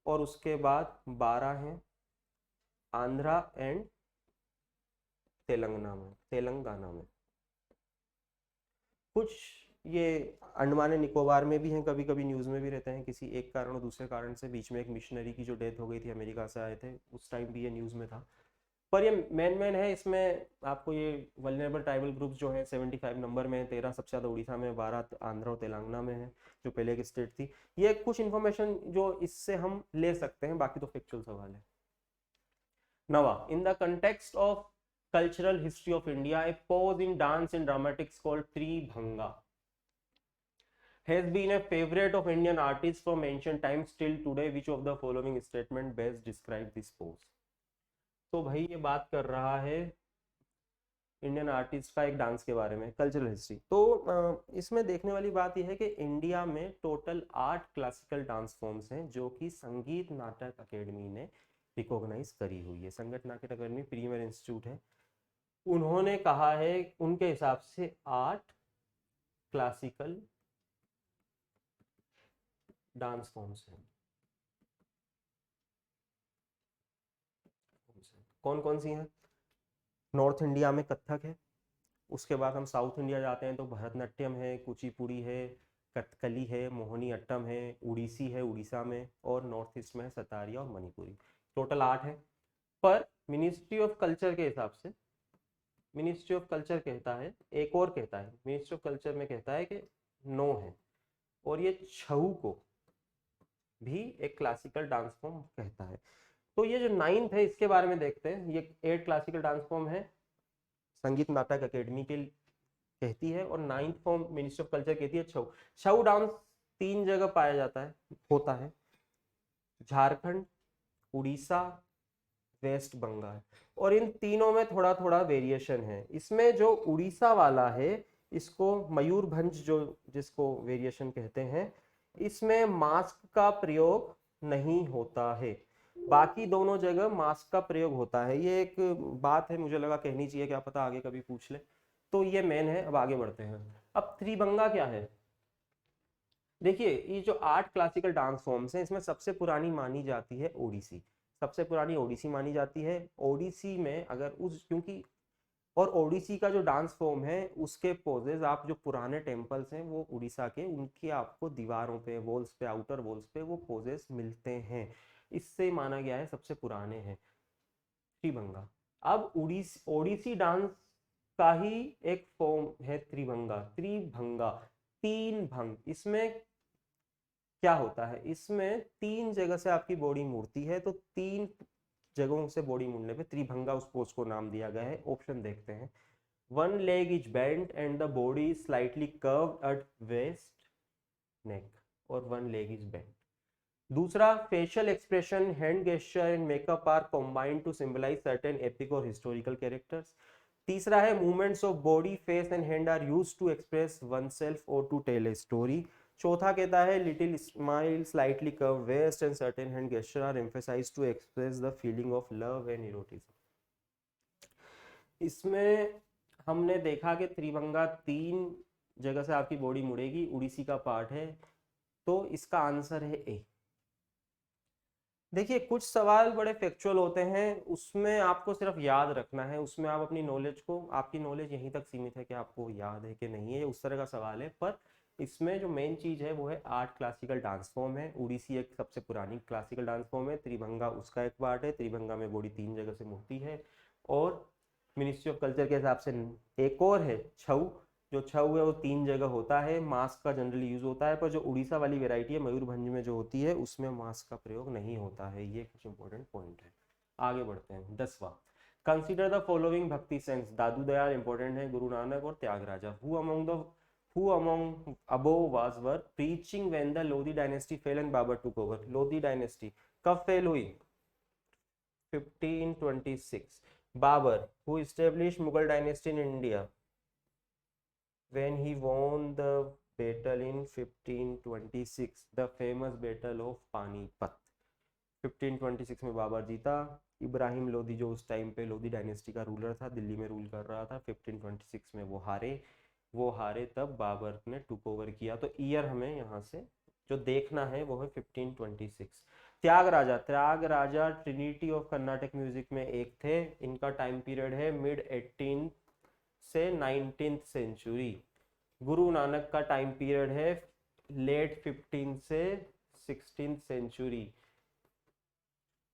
और उसके बाद 12 हैं आंध्रा एंड तेलंगाना में। कुछ ये अंडमान एंड निकोबार में भी हैं, कभी कभी न्यूज़ में भी रहते हैं, किसी एक कारण और दूसरे कारण से। बीच में एक मिशनरी की जो डेथ हो गई थी, अमेरिका से आए थे, उस टाइम भी ये न्यूज़ में था। पर ये मेन है इसमें आपको, ये वल्नरेबल ट्राइबल ग्रुप्स जो है 75 नंबर में, 13 सबसे ज़्यादा उड़ीसा में, 12 आंध्र और तेलंगाना में है, जो पहले एक स्टेट थी। ये कुछ इन्फॉर्मेशन जो इससे हम ले सकते हैं, बाकी तो फैक्चुअल सवाल है। नवा, in the context of cultural history of India, a pose in dance and dramatics called Tribhanga has been a favorite of Indian artists from ancient times till today. Which of the following statement best describe this pose? तो भाई ये बात कर रहा है Indian artist का एक dance के बारे में, कल्चरल हिस्ट्री। तो इसमें देखने वाली बात यह है कि इंडिया में टोटल 8 क्लासिकल डांस फॉर्म्स हैं जो कि संगीत नाटक अकेडमी ने रिकॉग्नाइज करी हुई है। संगीत नाटक अकेडमी प्रीमियर इंस्टीट्यूट है, उन्होंने कहा है उनके हिसाब से 8 क्लासिकल डांस फॉर्म्स हैं। कौन कौन सी हैं? नॉर्थ इंडिया में कथक है, उसके बाद हम साउथ इंडिया जाते हैं तो भरतनाट्यम है, कुचिपुड़ी है, कथकली है, मोहिनी अट्टम है, उड़ीसी है उड़ीसा में, और नॉर्थ ईस्ट में है सतारिया और मणिपुरी। टोटल 8 है। पर मिनिस्ट्री ऑफ कल्चर के हिसाब से, मिनिस्ट्री ऑफ कल्चर कहता है, एक और कहता है, मिनिस्ट्री ऑफ कल्चर में कहता है कि 9 है, और ये छऊ को भी एक क्लासिकल डांस फॉर्म कहता है। तो ये जो 9th है इसके बारे में देखते हैं। ये 8 क्लासिकल डांस फॉर्म है, संगीत नाटक अकेडमी के कहती है, और 9th form ministry of culture कहती है छऊ। छऊ डांस 3 जगह पाया जाता है, होता है, झारखंड, उड़ीसा, वेस्ट बंगाल, और इन तीनों में थोड़ा थोड़ा वेरिएशन है। इसमें जो उड़ीसा वाला है इसको मयूरभंज जो जिसको वेरिएशन कहते हैं, इसमें मास्क का प्रयोग नहीं होता है। बाकी दोनों जगह मास्क का प्रयोग होता है। ये एक बात है, मुझे लगा कहनी चाहिए, क्या पता आगे कभी पूछ ले। तो ये मेन है। अब आगे बढ़ते हैं। अब त्रिभंगा क्या है? देखिए, ये जो 8 क्लासिकल डांस फॉर्म्स हैं इसमें सबसे पुरानी मानी जाती है ओडिसी। सबसे पुरानी ओडिसी मानी जाती है। ओडिसी में अगर उस क्योंकि और ओडिसी का जो डांस फॉर्म है उसके पोजेज, आप जो पुराने टेम्पल्स हैं वो उड़ीसा के, उनके आपको दीवारों पे, वॉल्स पे, आउटर वॉल्स पे वो पोजेस मिलते हैं। इससे माना गया है सबसे पुराने हैं त्रिभंगा। अब ओडिसी डांस का ही एक फॉर्म है त्रिभंगा। त्रिभंगा 3 भंग। इसमें क्या होता है? इसमें 3 जगह से आपकी बॉडी मुड़ती है, तो 3 जगहों से बॉडी मुड़ने पे त्रिभंगा उस पोज को नाम दिया गया है। ऑप्शन देखते हैं। 1 leg is bent and the body is slightly curved at waist neck, और 1 leg is bent। दूसरा, facial expression, hand gesture and makeup are combined to symbolize certain epic or historical characters। तीसरा है, movements of body, face and hand are used to express oneself or to tell a story। चौथा कहता है, little smile, slightly curved waist and certain hand gesture are emphasized to express the feeling of love and eroticism। इसमें हमने देखा कि त्रिभंगा 3 जगह से आपकी बॉडी मुड़ेगी, उड़ीसी का पार्ट है, तो इसका आंसर है ए। देखिए, कुछ सवाल बड़े फैक्चुअल होते हैं, उसमें आपको सिर्फ याद रखना है, उसमें आप अपनी नॉलेज को, आपकी नॉलेज यहीं तक सीमित है कि आपको याद है कि नहीं है, उस तरह का सवाल है। पर इसमें जो मेन चीज है वो है 8 क्लासिकल डांस फॉर्म है। उड़ीसी एक सबसे पुरानी क्लासिकल डांस फॉर्म है, त्रिभंगा उसका एक पार्ट है। त्रिभंगा में बॉडी 3 जगह से मुड़ती है। और मिनिस्ट्री ऑफ कल्चर के हिसाब से एक और है छऊ। जो छऊ है वो 3 जगह होता है, मास्क का जनरली यूज होता है, पर जो उड़ीसा वाली वेराइटी है मयूरभंज में जो होती है उसमें मास्क का प्रयोग नहीं होता है। ये कुछ इंपॉर्टेंट पॉइंट है। आगे बढ़ते हैं। 10वां, कंसिडर द फॉलोइंग भक्ति सेंस। दादू दयाल इंपॉर्टेंट है, गुरु नानक और Tyagaraja. Who among above was were preaching when the Lodi dynasty fell and Babur took over? Lodhi dynasty कब फेल हुई? 1526। Babur, who established Mughal dynasty in India when he won the battle in 1526, the famous battle of Panipat. 1526 में बाबर जीता। इब्राहिम लोधी जो उस time पे Lodhi dynasty का ruler था, दिल्ली में रूल कर रहा था, 1526 में वो हारे, तब बाबर ने टुक ओवर किया। तो ईयर हमें यहाँ से जो देखना है वो है 1526। Tyagaraja Trinity of Karnataka music में एक थे। इनका टाइम पीरियड है मिड 18 से 19th सेंचुरी। गुरु नानक का टाइम पीरियड है लेट 15 से 16th सेंचुरी।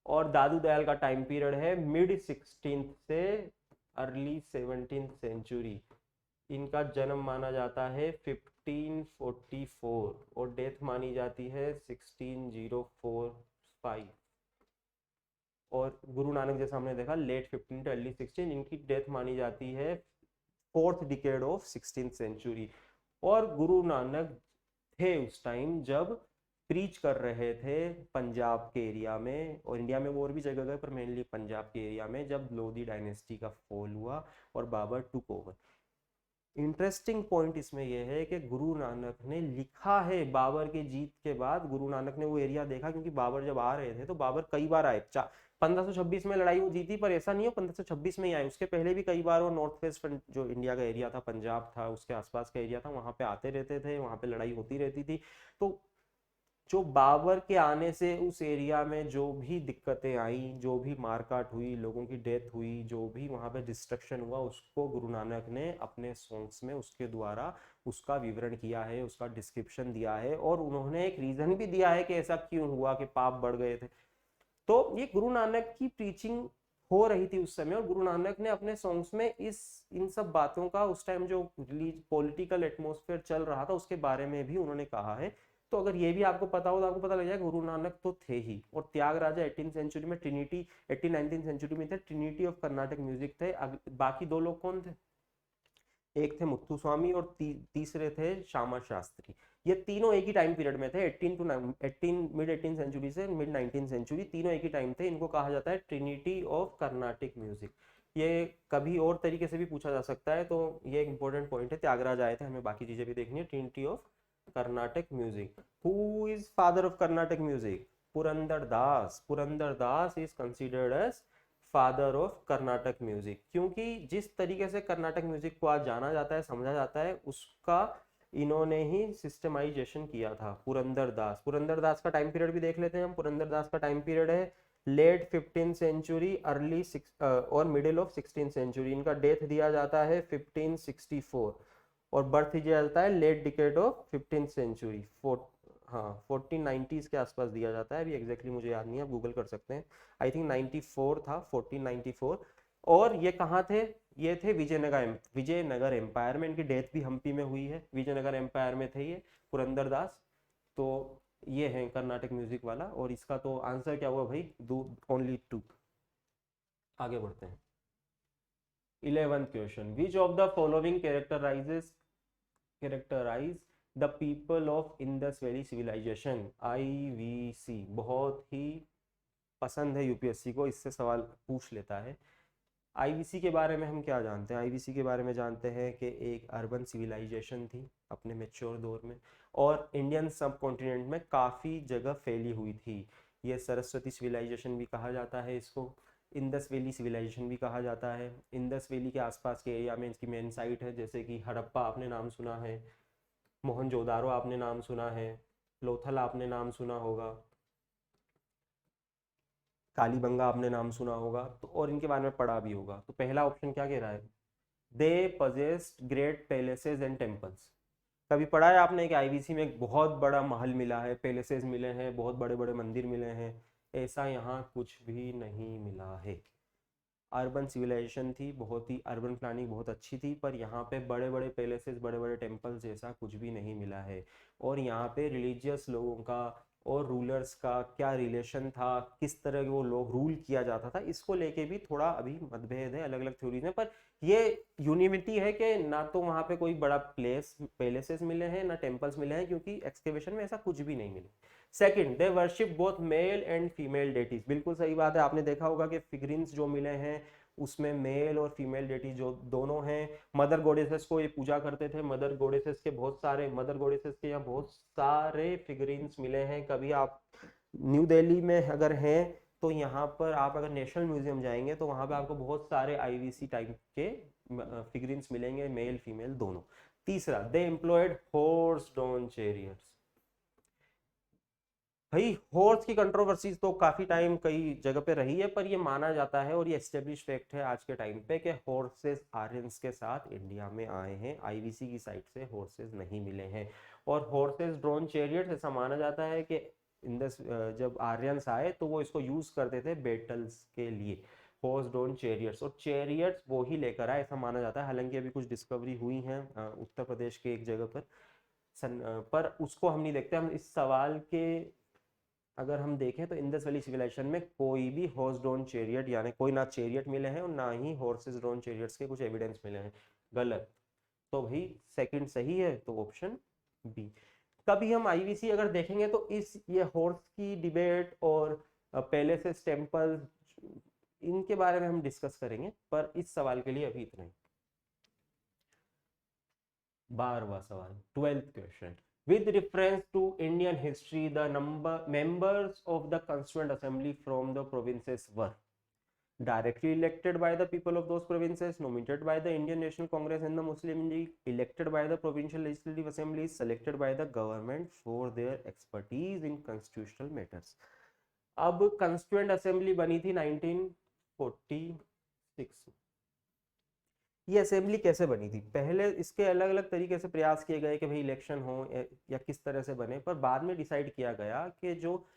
और दादू दयाल का टाइम पीरियड है मिड 16th से अर्ली 17th सेंचुरी। इनका जन्म माना जाता है 1544 और डेथ मानी जाती है 1605। और गुरु नानक जैसा हमने देखा लेट 15 टू अर्ली 16, इनकी डेथ मानी जाती है 4th decade of 16th century. और गुरु नानक थे उस टाइम जब प्रीच कर रहे थे पंजाब के एरिया में, और इंडिया में वो और भी जगह गए पर मेनली पंजाब के एरिया में, जब लोधी डायनेस्टी का फॉल हुआ और Babur took over. Interesting point इसमें यह है कि गुरु नानक ने लिखा है बाबर की जीत के बाद, गुरु नानक ने वो एरिया देखा, क्योंकि बाबर जब आ रहे थे तो बाबर कई बार आए, 1526 में लड़ाई वो जीती, पर ऐसा नहीं हो 1526 में ही आए, उसके पहले भी कई बार वो नॉर्थ वेस्ट जो इंडिया का एरिया था, पंजाब था, उसके आसपास का एरिया था, वहां पे आते रहते थे, वहां पे लड़ाई होती रहती थी। तो जो बाबर के आने से उस एरिया में जो भी दिक्कतें आई, जो भी मारकाट हुई, लोगों की डेथ हुई, जो भी वहां पे डिस्ट्रक्शन हुआ, उसको गुरु नानक ने अपने सॉन्ग्स में उसके द्वारा उसका विवरण किया है, उसका डिस्क्रिप्शन दिया है, और उन्होंने एक रीजन भी दिया है कि ऐसा क्यों हुआ कि पाप बढ़ गए थे। तो ये गुरु नानक की प्रीचिंग हो रही थी उस समय, और गुरु नानक ने अपने सॉन्ग्स में इन सब बातों का, उस टाइम जो पॉलिटिकल एटमॉस्फेयर चल रहा था उसके बारे में भी उन्होंने कहा है। तो अगर ये भी आपको पता हो तो आपको पता लग जाएगा गुरु नानक तो थे ही। और त्यागराजा 18th सेंचुरी में, ट्रिनिटी 19th सेंचुरी में थे, ट्रिनिटी ऑफ कर्नाटक म्यूजिक थे। बाकी दो लोग कौन थे? एक थे मुत्थुस्वामी और तीसरे थे श्यामा शास्त्री। ये तीनों एक ही टाइम पीरियड में थे, 18 मिड 18 सेंचुरी से मिड 19 सेंचुरी, तीनों एक ही टाइम थे। इनको कहा जाता है ट्रिनिटी ऑफ कर्नाटिक म्यूजिक। ये कभी और तरीके से भी पूछा जा सकता है, तो ये एक इंपॉर्टेंट पॉइंट है। त्यागराज आए थे, हमें बाकी चीजें भी देखनी है। Trinity of Karnataka music. Who is father of Karnataka music? Purandar Das. Purandar Das is considered as father of Karnataka music, क्योंकि जिस तरीके से कर्नाटक म्यूजिक को आज जाना जाता है, समझा जाता है, उसका इन्होंने ही सिस्टमाइजेशन किया था। पुरंदर दास। पुरंदर दास का टाइम पीरियड भी देख लेते हैं हम। पुरंदर दास का टाइम पीरियड है लेट 15th सेंचुरी, अर्ली और मिडिल ऑफ 16th सेंचुरी। इनका डेथ दिया जाता है 1564, और बर्थ दिया जाता है late decade of 15th century, हाँ 1490s के आसपास दिया जाता है। अभी एग्जैक्टली मुझे याद नहीं है, आप गूगल कर सकते हैं। आई थिंक 94 था, 1494। और ये कहाँ थे? ये थे विजयनगर एम्पायर में। इनकी डेथ भी हम्पी में हुई है, विजयनगर एम्पायर में थे ये पुरंदर दास। तो ये है कर्नाटक म्यूजिक वाला। और इसका तो आंसर क्या हुआ भाई? ओनली 2। आगे बढ़ते हैं। 11th question, which of the following characterize the people of Indus valley civilization? IVC बहुत ही पसंद है यूपीएससी को, इससे सवाल पूछ लेता है। आईवीसी के बारे में हम क्या जानते हैं? आईवीसी के बारे में जानते हैं कि एक अर्बन सिविलाइजेशन थी अपने मेच्योर दौर में, और इंडियन सब कॉन्टिनेंट में काफ़ी जगह फैली हुई थी। ये सरस्वती सिविलाइजेशन भी कहा जाता है इसको, इंडस वैली सिविलाइजेशन भी कहा जाता है। इंडस वैली के आसपास के एरिया में इसकी मेन साइट है, जैसे कि हड़प्पा आपने नाम सुना है, मोहनजोदारो आपने नाम सुना है, लोथल आपने नाम सुना होगा, कालीबंगा आपने नाम सुना होगा, तो और इनके बारे में पढ़ा भी होगा। तो पहला ऑप्शन क्या कह रहा है? They possessed great palaces and temples. कभी पढ़ा है आपने कि आईवीसी में एक बहुत बड़ा महल मिला है, पैलेसेस मिले हैं, बहुत बड़े बड़े मंदिर मिले हैं? ऐसा यहाँ कुछ भी नहीं मिला है। अर्बन सिविलाइजेशन थी, बहुत ही अर्बन प्लानिंग बहुत अच्छी थी, पर यहाँ पे बड़े बड़े पैलेसेस, बड़े बड़े टेम्पल्स जैसा कुछ भी नहीं मिला है। और यहाँ पे रिलीजियस लोगों का और रूलर्स का क्या रिलेशन था, किस तरह वो लोग रूल किया जाता था, इसको लेके भी थोड़ा अभी मतभेद है, अलग अलग थ्योरीज में। पर ये यूनिविटी है कि ना तो वहाँ पे कोई बड़ा पैलेसेस मिले हैं, ना टेम्पल्स मिले हैं, क्योंकि एक्सकेवेशन में ऐसा कुछ भी नहीं मिले। Second, they worship both male and female deities. बिल्कुल सही बात है, आपने देखा होगा कि फिगरिन्स जो मिले हैं उसमें मेल और फीमेल डेटी जो दोनों हैं। मदर गॉडेसेस को ये पूजा करते थे। मदर गॉडेसेस के यहाँ बहुत सारे फिगरिन्स मिले हैं। कभी आप न्यू दिल्ली में अगर हैं तो यहाँ पर आप अगर नेशनल म्यूजियम जाएंगे तो वहां पे आपको बहुत सारे आईवीसी टाइप के फिगरिन्स मिलेंगे, मेल फीमेल दोनों। तीसरा, दे एम्प्लॉयड हॉर्स ड्रॉन चैरियट्स। भाई हॉर्स की कंट्रोवर्सीज तो काफी टाइम कई जगह पे रही है, पर ये माना जाता है और ये एस्टेब्लिश फैक्ट है आज के टाइम पे कि हॉर्सेस आर्यंस के साथ इंडिया में आए हैं। आईवीसी की साइड से हॉर्सेस नहीं मिले हैं। और हॉर्सेस ड्रोन चैरियट्स, ऐसा माना जाता है कि इंडस जब आर्यंस आए तो वो इसको यूज करते थे बैटल्स के लिए, हॉर्स ड्रोन चैरियट्स। और चैरियट्स वो ही लेकर आए ऐसा माना जाता है। हालांकि अभी कुछ डिस्कवरी हुई है उत्तर प्रदेश के एक जगह पर पर उसको हम नहीं देखते। हम इस सवाल के अगर हम देखें तो इंडस वैली सिविलाइजेशन में कोई भी हॉर्स ड्रोन चैरियट, यानी कोई ना चैरियट मिले हैं और ना ही हॉर्सेस ड्रोन चैरियट्स के कुछ एविडेंस मिले हैं। गलत। तो भाई सेकंड सही है, तो ऑप्शन बी। कभी हम आईवीसी अगर देखेंगे तो इस ये हॉर्स की डिबेट और पैलेसेस टेम्पल इनके बारे में हम डिस्कस करेंगे, पर इस सवाल के लिए अभी इतना ही। 12वां सवाल, 12th question, with reference to Indian history the members of the constituent assembly from the provinces were directly elected by the people of those provinces, nominated by the Indian National Congress and the Muslim League, elected by the provincial legislative assemblies, selected by the government for their expertise in constitutional matters। अब constituent assembly बनी थी 1946। ये assembly कैसे बनी थी? पहले इसके अलग अलग तरीके से प्रयास किए गए कि भाई इलेक्शन हो या किस तरह से बने, पर बाद में डिसाइड किया गया कि जो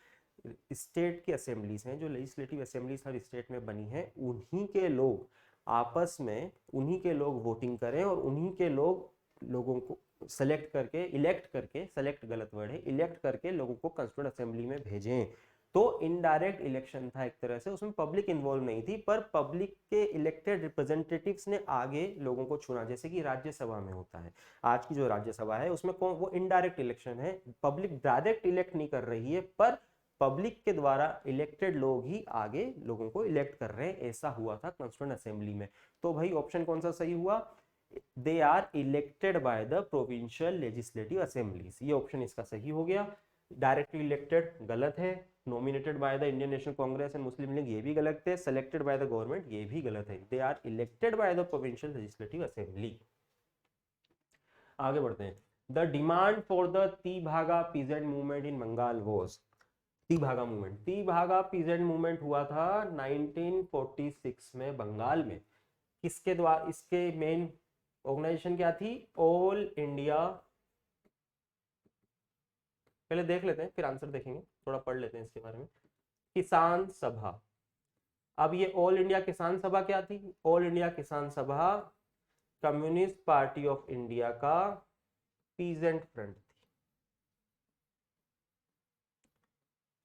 स्टेट की असेंबलीज हैं, जो लेजिस्लेटिव असेंबलीज हर स्टेट में बनी हैं, उन्हीं के लोग आपस में उन्हीं के लोग वोटिंग करें और उन्हीं के लोगों को सेलेक्ट करके, इलेक्ट करके, सेलेक्ट गलत वर्ड है, इलेक्ट करके लोगों को कंस्टिट्यूएंट असेंबली में भेजें। तो इनडायरेक्ट इलेक्शन था एक तरह से, उसमें पब्लिक इन्वॉल्व नहीं थी, पर पब्लिक के इलेक्टेड रिप्रेजेंटेटिव्स ने आगे लोगों को चुना, जैसे कि राज्यसभा में होता है। आज की जो राज्यसभा है उसमें कौन, वो इनडायरेक्ट इलेक्शन है, पब्लिक डायरेक्ट इलेक्ट नहीं कर रही है, पर पब्लिक के द्वारा इलेक्टेड लोग ही आगे लोगों को इलेक्ट कर रहे हैं। ऐसा हुआ था कंस्टिट्यूएंट असेंबली में। तो भाई ऑप्शन कौन सा सही हुआ? They are elected by the provincial legislative assemblies, ये ऑप्शन इसका सही हो गया। डायरेक्टली इलेक्टेड गलत है, nominated by the Indian National Congress and Muslim League ये भी गलत है, सेलेक्टेड बाय द गवर्नमेंट ये भी गलत है। They are elected by the provincial legislative assembly. आगे बढ़ते हैं। The demand for the Tebhaga peasant movement in Bengal was, Tebhaga movement, Tebhaga peasant movement हुआ था 1946 में बंगाल में। किसके द्वारा? इसके मेन ऑर्गेनाइजेशन क्या थी? ऑल इंडिया, पहले देख लेते हैं फिर आंसर देखेंगे, थोड़ा पढ़ लेते हैं इसके बारे में। किसान सभा। अब ये ऑल इंडिया किसान सभा क्या थी? ऑल इंडिया किसान सभा कम्युनिस्ट पार्टी ऑफ इंडिया का पीजेंट फ्रंट थी।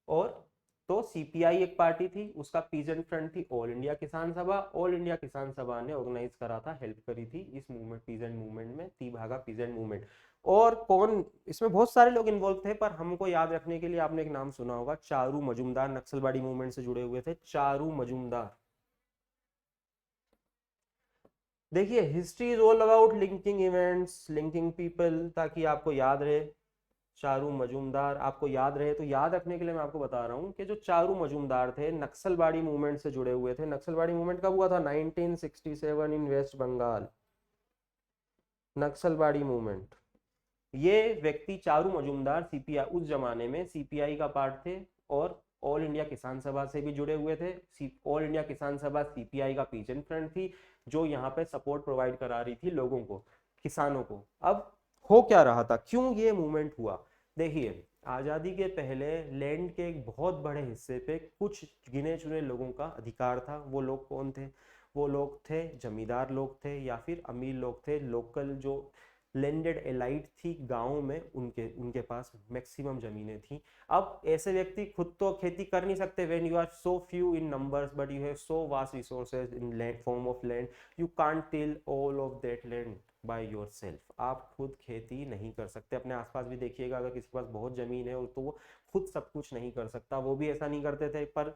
और तो सीपीआई एक पार्टी थी, उसका पीजेंट फ्रंट थी ऑल इंडिया किसान सभा। ऑल इंडिया किसान सभा ने ऑर्गेनाइज करा था, हेल्प करी थी इस मूवमेंट, पीजेंट मूवमेंट में, तीभागा पीजेंट मूवमेंट। और कौन इसमें? बहुत सारे लोग इन्वॉल्व थे, पर हमको याद रखने के लिए आपने एक नाम सुना होगा, चारू मजूमदार, नक्सलवाड़ी मूवमेंट से जुड़े हुए थे, चारू मजूमदार। देखिए, history is all about linking events, linking people, ताकि आपको याद रहे। चारू मजूमदार आपको याद रहे, तो याद रखने के लिए मैं आपको बता रहा हूं कि जो चारू मजूमदार थे नक्सलवाड़ी मूवमेंट से जुड़े हुए थे। नक्सलवाड़ी मूवमेंट कब हुआ था? 1967 इन वेस्ट बंगाल, नक्सलवाड़ी मूवमेंट। ये व्यक्ति चारू मजूमदार सीपीआई, उस जमाने में सीपीआई का पार्ट थे और ऑल इंडिया किसान सभा से भी जुड़े हुए थे। ऑल इंडिया किसान सभा सीपीआई का पीजेंट फ्रंट थी, जो यहाँ पे सपोर्ट प्रोवाइड करा रही थी लोगों को, किसानों को। अब हो क्या रहा था, क्यों ये मूवमेंट हुआ? देखिए, आजादी के पहले लैंड के एक बहुत बड़े हिस्से पे कुछ गिने चुने लोगों का अधिकार था। वो लोग कौन थे? वो लोग थे जमींदार लोग थे या फिर अमीर लोग थे, लोकल जो लैंडेड एलाइट थी गाँव में, उनके पास मैक्सिमम जमीनें थी। अब ऐसे व्यक्ति खुद तो खेती कर नहीं सकते, when you are so few in numbers but you have so vast resources in land, form of land, you can't till all of that land by yourself. आप खुद खेती नहीं कर सकते। अपने आसपास भी देखिएगा, अगर किसी के पास बहुत जमीन है तो वो खुद सब कुछ नहीं कर सकता। वो भी ऐसा नहीं करते थे, पर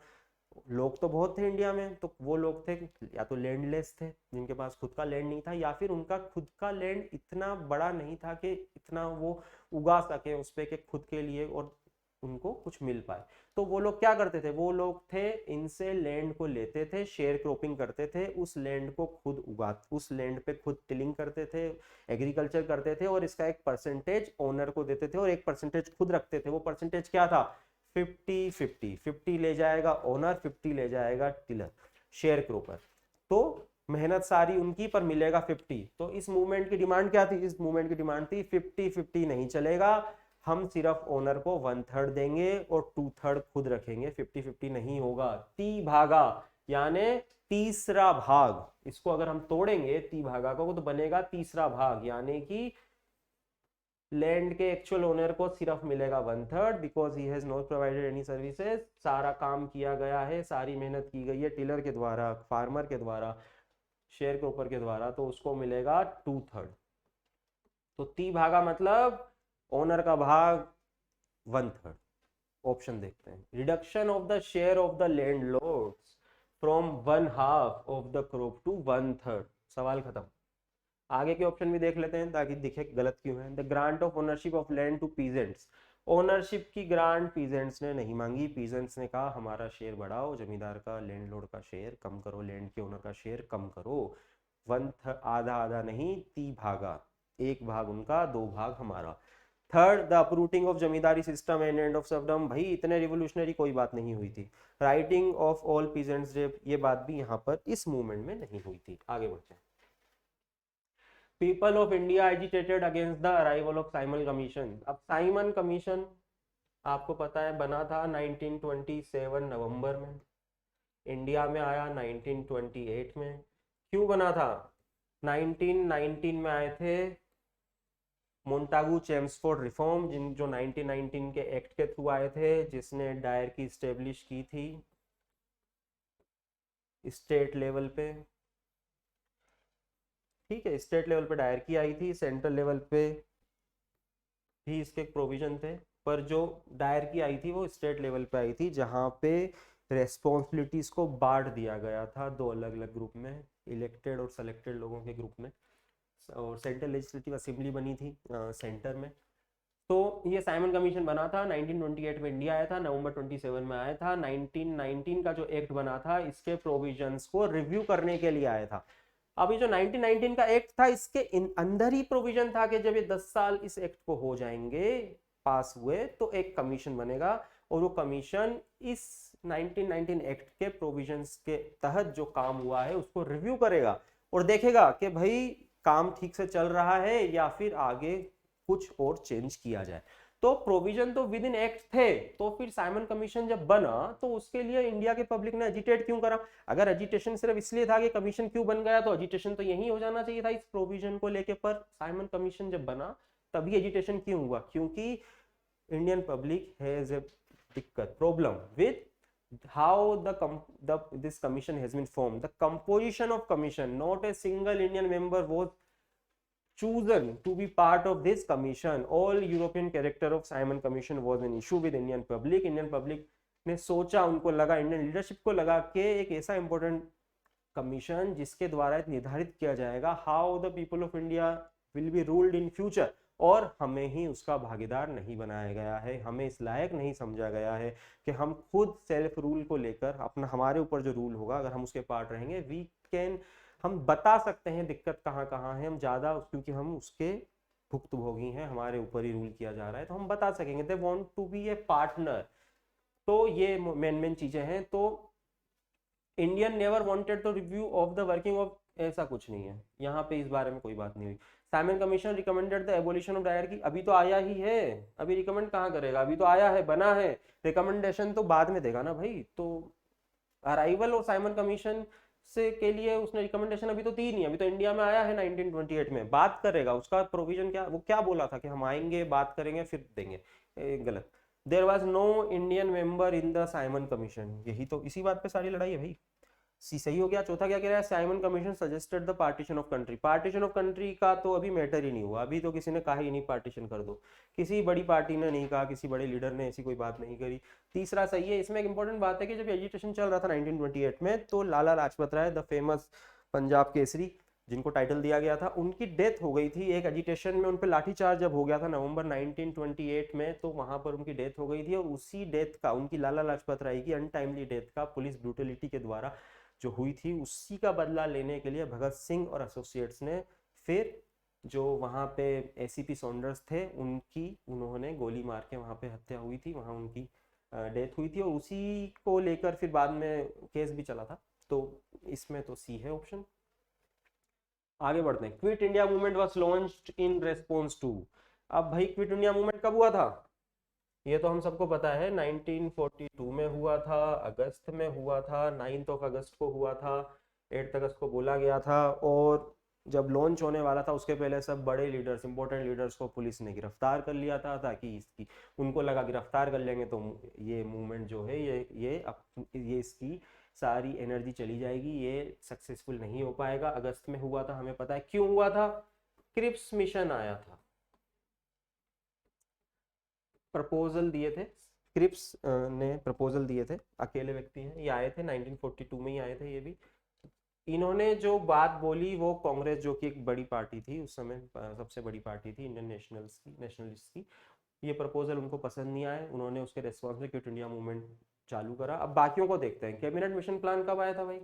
लोग तो बहुत थे इंडिया में, तो वो लोग थे या तो लैंडलेस थे, जिनके पास खुद का लैंड नहीं था, या फिर उनका खुद का लैंड इतना बड़ा नहीं था कि इतना वो उगा सके उस पे कि खुद के लिए और उनको कुछ मिल पाए। तो वो लोग क्या करते थे? वो लोग थे इनसे लैंड को लेते थे, शेयर क्रॉपिंग करते थे, उस लैंड को खुद उस लैंड पे खुद टिलिंग करते थे, एग्रीकल्चर करते थे, और इसका एक परसेंटेज ओनर को देते थे और एक परसेंटेज खुद रखते थे। वो परसेंटेज क्या था? 50-50, 50 ले जाएगा ओनर, 50 ले जाएगा टिलर, शेयर क्रॉपर। तो मेहनत सारी उनकी, पर मिलेगा 50। तो इस मूवमेंट की डिमांड क्या थी? इस मूवमेंट की डिमांड थी 50-50 नहीं चलेगा, हम सिर्फ ओनर को 1/3 देंगे और 2/3 खुद रखेंगे, 50-50 नहीं होगा। तीभागा यानी तीसरा भाग, इसको अगर हम तोड़ेंगे तीभागा को तो बनेगा तीसरा भाग, यानी कि लैंड के एक्चुअल ओनर को सिर्फ मिलेगा 1/3 because he has not provided any services. सारा काम किया गया है, सारी मेहनत की गई है टिलर के द्वारा, फार्मर के द्वारा, शेयर क्रॉपर के द्वारा, तो उसको मिलेगा 2/3। तो तीभागा मतलब ओनर का भाग 1/3। ऑप्शन देखते हैं, reduction of the share of the landlords from 1/2 of the crop to 1/3। सवाल खत्म। आगे के ऑप्शन भी देख लेते हैं ताकि दिखे गलत क्यों है। The grant of ownership of land to peasants, ownership की ग्रांट पीजेंट्स ने नहीं मांगी। पीजेंट्स ने कहा हमारा शेयर बढ़ाओ, जमींदार का लैंडलॉर्ड का शेयर कम करो, लैंड के ओनर का शेयर कम करो। आधा आधा नहीं, 3 भागा, 1 भाग उनका, 2 भाग हमारा। Third, the uprooting of zamindari system and end of serfdom. भाई इतने रिवोल्यूशनरी कोई बात नहीं हुई थी। Writing off all peasants day, ये बात भी यहाँ पर इस मूवमेंट में नहीं हुई थी। आगे बढ़ते हैं। People of India agitated against the arrival of Simon commission. अब साइमन कमीशन आपको पता है बना था 1927 नवंबर में, इंडिया में आया 1928 में। क्यों बना था? 1919 में आए थे मोन्टागू चेम्सफोर्ड रिफॉर्म, जो 1919 के एक्ट के थ्रू आए थे, जिसने डायर की स्टेब्लिश की थी स्टेट लेवल पे। ठीक है, स्टेट लेवल पे डायर की आई थी, सेंट्रल लेवल पे भी इसके प्रोविजन थे, पर जो डायर की आई थी वो स्टेट लेवल पे आई थी, जहाँ पे रेस्पॉन्सिबिलिटीज को बांट दिया गया था 2 अलग अलग ग्रुप में, इलेक्टेड और सेलेक्टेड लोगों के ग्रुप में। और सेंट्रल लेजिस्लेटिव असेंबली बनी थी सेंटर में। तो ये साइमन कमीशन बना था 1928 में, इंडिया आया था, नवंबर 27 में आया था। 1919 का जो एक्ट बना था, इसके प्रोविजंस को रिव्यू करने के लिए आया था। अभी जो 1919 का एक्ट था, इसके अंदर ही प्रोविजन था कि जब ये 10 साल इस एक्ट को हो जाएंगे पास हुए, तो एक कमीशन बनेगा, और वो कमीशन इस 1919 एक्ट के प्रोविजंस के तहत जो काम हुआ है उसको रिव्यू करेगा और देखेगा कि भाई काम ठीक से चल रहा है या फिर आगे कुछ और चेंज किया जाए। तो प्रोविजन तो विद इन एक्ट थे, तो फिर साइमन कमीशन जब बना तो उसके लिए इंडिया के पब्लिक ने एजिटेट क्यों करा? अगर एजिटेशन सिर्फ इसलिए था कि कमीशन क्यों बन गया, तो एजिटेशन तो यही हो जाना चाहिए था इस प्रोविजन को लेके, पर साइमन कमीशन जब बना तभी एजिटेशन क्यों हुआ? क्योंकि इंडियन पब्लिक हैज ए दिक्कत, problem with how this commission has been formed, the composition of commission, not a single Indian member was chosen to be part of this commission. All European character of Simon Commission was an issue with Indian public. Indian public ने सोचा, उनको लगा, Indian leadership को लगा कि एक ऐसा important commission जिसके द्वारा निर्धारित किया जाएगा how the people of India will be ruled in future, और हमें ही उसका भागीदार नहीं बनाया गया है, हमें इस लायक नहीं समझा गया है कि हम खुद सेल्फ रूल को लेकर अपना, हमारे ऊपर जो रूल होगा अगर हम उसके पार्ट रहेंगे, वी कैन, हम बता सकते हैं दिक्कत कहाँ कहाँ है, हम ज़्यादा, क्योंकि हम उसके भुक्तभोगी हैं, हमारे ऊपर ही रूल किया जा रहा है, तो हम बता सकेंगे। They want to be a partner. तो ये मेन चीजें हैं। तो Indian never wanted the review of the working of, ऐसा कुछ नहीं है यहाँ पे, इस बारे में कोई बात नहीं हुई। Simon commission recommended the abolition of dyarchy, अभी तो आया ही है, अभी रिकमेंड कहाँ करेगा, अभी तो आया है, बना है, रिकमेंडेशन तो बाद में देगा ना भाई। तो अराइवल और साइमन कमीशन से के लिए उसने रिकमेंडेशन अभी तो दी नहीं, अभी तो इंडिया में आया है 1928 में, बात करेगा, उसका प्रोविजन क्या, वो क्या बोला था कि हम आएंगे, बात करेंगे, फिर देंगे, गलत। There was no Indian member in the Simon commission, यही तो, इसी बात पे सारी लड़ाई है भाई। सही हो गया। चौथा क्या कह रहा है? Simon commission suggested the partition of country. Partition of country का तो अभी मैटर ही नहीं हुआ, अभी तो किसी ने कहा ही नहीं पार्टीशन कर दो, किसी बड़ी पार्टी ने नहीं कहा, किसी बड़े लीडर ने ऐसी कोई बात नहीं करी। तीसरा सही है। इसमें एक इंपॉर्टेंट बात है कि जब एजिटेशन चल रहा था 1928 में, तो लाला लाजपत राय, द फेमस पंजाब केसरी जिनको टाइटल दिया गया था, उनकी डेथ हो गई थी एक एजिटेशन में, उन पर लाठीचार्ज जब हो गया था नवंबर 1928 में, तो वहां पर उनकी डेथ हो गई थी। और उसी डेथ का, उनकी लाला लाजपत राय की अनटाइमली डेथ का पुलिस ब्रूटलिटी के द्वारा जो हुई थी, उसी का बदला लेने के लिए भगत सिंह और एसोसिएट्स ने फिर जो वहाँ पे एसीपी सॉन्डर्स थे उन्होंने गोली मार के, वहाँ पे हत्या हुई थी, वहाँ उनकी डेथ हुई थी, और उसी को लेकर फिर बाद में केस भी चला था। तो इसमें तो सी है ऑप्शन। आगे बढ़ते हैं। Quit India movement was launched in response to. अब भाई क्विट इंडिया मूवमेंट कब हुआ था? ये तो हम सबको पता है, 1942 में हुआ था, अगस्त में हुआ था, 9 अगस्त को हुआ था, 8 अगस्त को बोला गया था। और जब लॉन्च होने वाला था उसके पहले सब बड़े लीडर्स, इंपॉर्टेंट लीडर्स को पुलिस ने गिरफ्तार कर लिया था, ताकि इसकी, उनको लगा गिरफ्तार कर लेंगे तो ये मूवमेंट जो है ये इसकी सारी एनर्जी चली जाएगी, ये सक्सेसफुल नहीं हो पाएगा। अगस्त में हुआ था, हमें पता है क्यों हुआ था, क्रिप्स मिशन आया था। प्रपोजल दिए थे, क्रिप्स ने प्रपोजल दिए थे, अकेले व्यक्ति हैं, ये आए थे 1942 में ही आए थे ये भी। इन्होंने जो बात बोली वो कांग्रेस, जो कि एक बड़ी पार्टी थी उस समय, सबसे बड़ी पार्टी थी इंडियन नेशनलिस्ट की, ये प्रपोजल उनको पसंद नहीं आए। उन्होंने उसके रेस्पॉन्स में क्विट इंडिया मूवमेंट चालू करा। अब बाकियों को देखते हैं। कैबिनेट मिशन प्लान कब आया था भाई?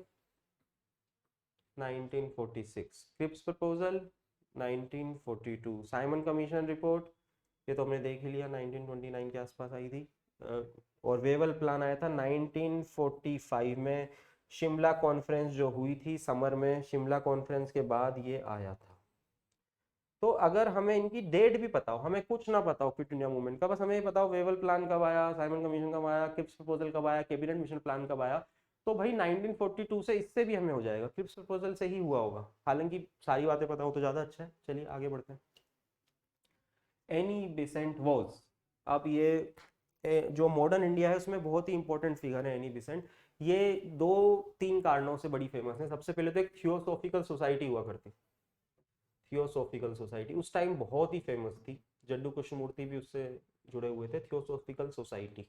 1946। Cripps proposal 1942। Simon commission report, ये तो हमने देख ही लिया, 1929 के आसपास आई थी। और वेवल प्लान आया था 1945 में। शिमला कॉन्फ्रेंस जो हुई थी समर में, शिमला कॉन्फ्रेंस के बाद ये आया था। तो अगर हमें इनकी डेट भी पता हो, हमें कुछ ना पता हो क्विट इंडिया मूवमेंट का, बस हमें ये पता हो वेवल प्लान कब आया, साइमन कमीशन कब आया, क्रिप्स प्रपोजल कब आया, कैबिनेट मिशन प्लान कब आया, तो भाई 1942 से इससे भी हमें हो जाएगा, क्रिप्स प्रपोजल से ही हुआ होगा। हालांकि सारी बातें पता हो तो ज्यादा अच्छा है। चलिए आगे बढ़ते हैं। एनी बेसेंट वॉज, अब ये जो मॉडर्न इंडिया है उसमें बहुत ही इंपॉर्टेंट फिगर है एनी बेसेंट। ये 2-3 कारणों से बड़ी फेमस है। सबसे पहले तो एक थियोसॉफिकल सोसाइटी हुआ करती, थियोसॉफिकल सोसाइटी उस टाइम बहुत ही फेमस थी, जड्डू कृष्णमूर्ति भी उससे जुड़े हुए थे। थियोसॉफिकल सोसाइटी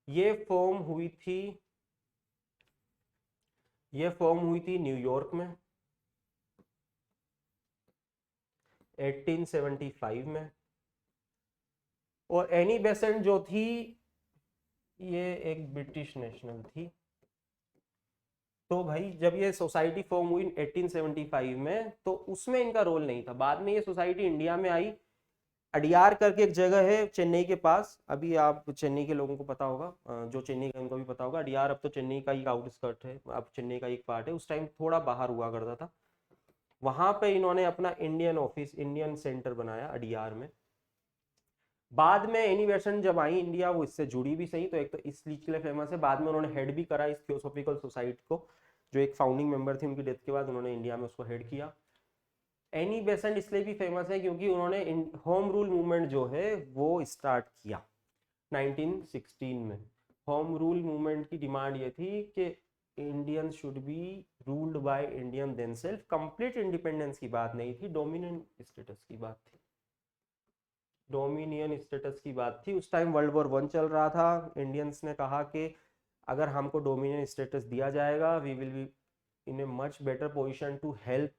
ये फॉर्म हुई थी न्यूयॉर्क में 1875 में। और एनी बेसेंट जो थी ये एक ब्रिटिश नेशनल थी। तो भाई जब ये सोसाइटी फॉर्म हुई 1875 में तो उसमें इनका रोल नहीं था। बाद में ये सोसाइटी इंडिया में आई। अडियार करके एक जगह है चेन्नई के पास, अभी आप चेन्नई के लोगों को पता होगा, जो चेन्नई का उनको भी पता होगा। अडियार अब तो चेन्नई का ही आउटस्कर्ट है, अब चेन्नई का एक पार्ट है, उस टाइम थोड़ा बाहर हुआ करता था। वहां पे इन्होंने अपना इंडियन ऑफिस, इंडियन सेंटर बनाया अडियार में। बाद में एनी बेसेंट जब आई इंडिया, वो इससे जुड़ी भी सही, तो एक तो इस चीज के लिए फेमस है। बाद में उन्होंने हेड भी करा इस थियोसॉफिकल सोसाइटी को, जो एक फाउंडिंग मेंबर थी, उनकी डेथ के बाद उन्होंने इंडिया में उसको हेड किया। एनी बेसेंट इसलिए भी फेमस है क्योंकि उन्होंने होम रूल मूवमेंट जो है वो स्टार्ट किया 1916 में। होम रूल मूवमेंट की डिमांड ये थी कि Indians should be ruled by Indian themselves. Complete independence की बात नहीं थी, डोमिनियन स्टेटस की बात थी, डोमिनियन स्टेटस की बात थी। उस टाइम वर्ल्ड वॉर 1 चल रहा था। इंडियंस ने कहा कि अगर हमको डोमिनियन स्टेटस दिया जाएगा, we will be in a much better position to help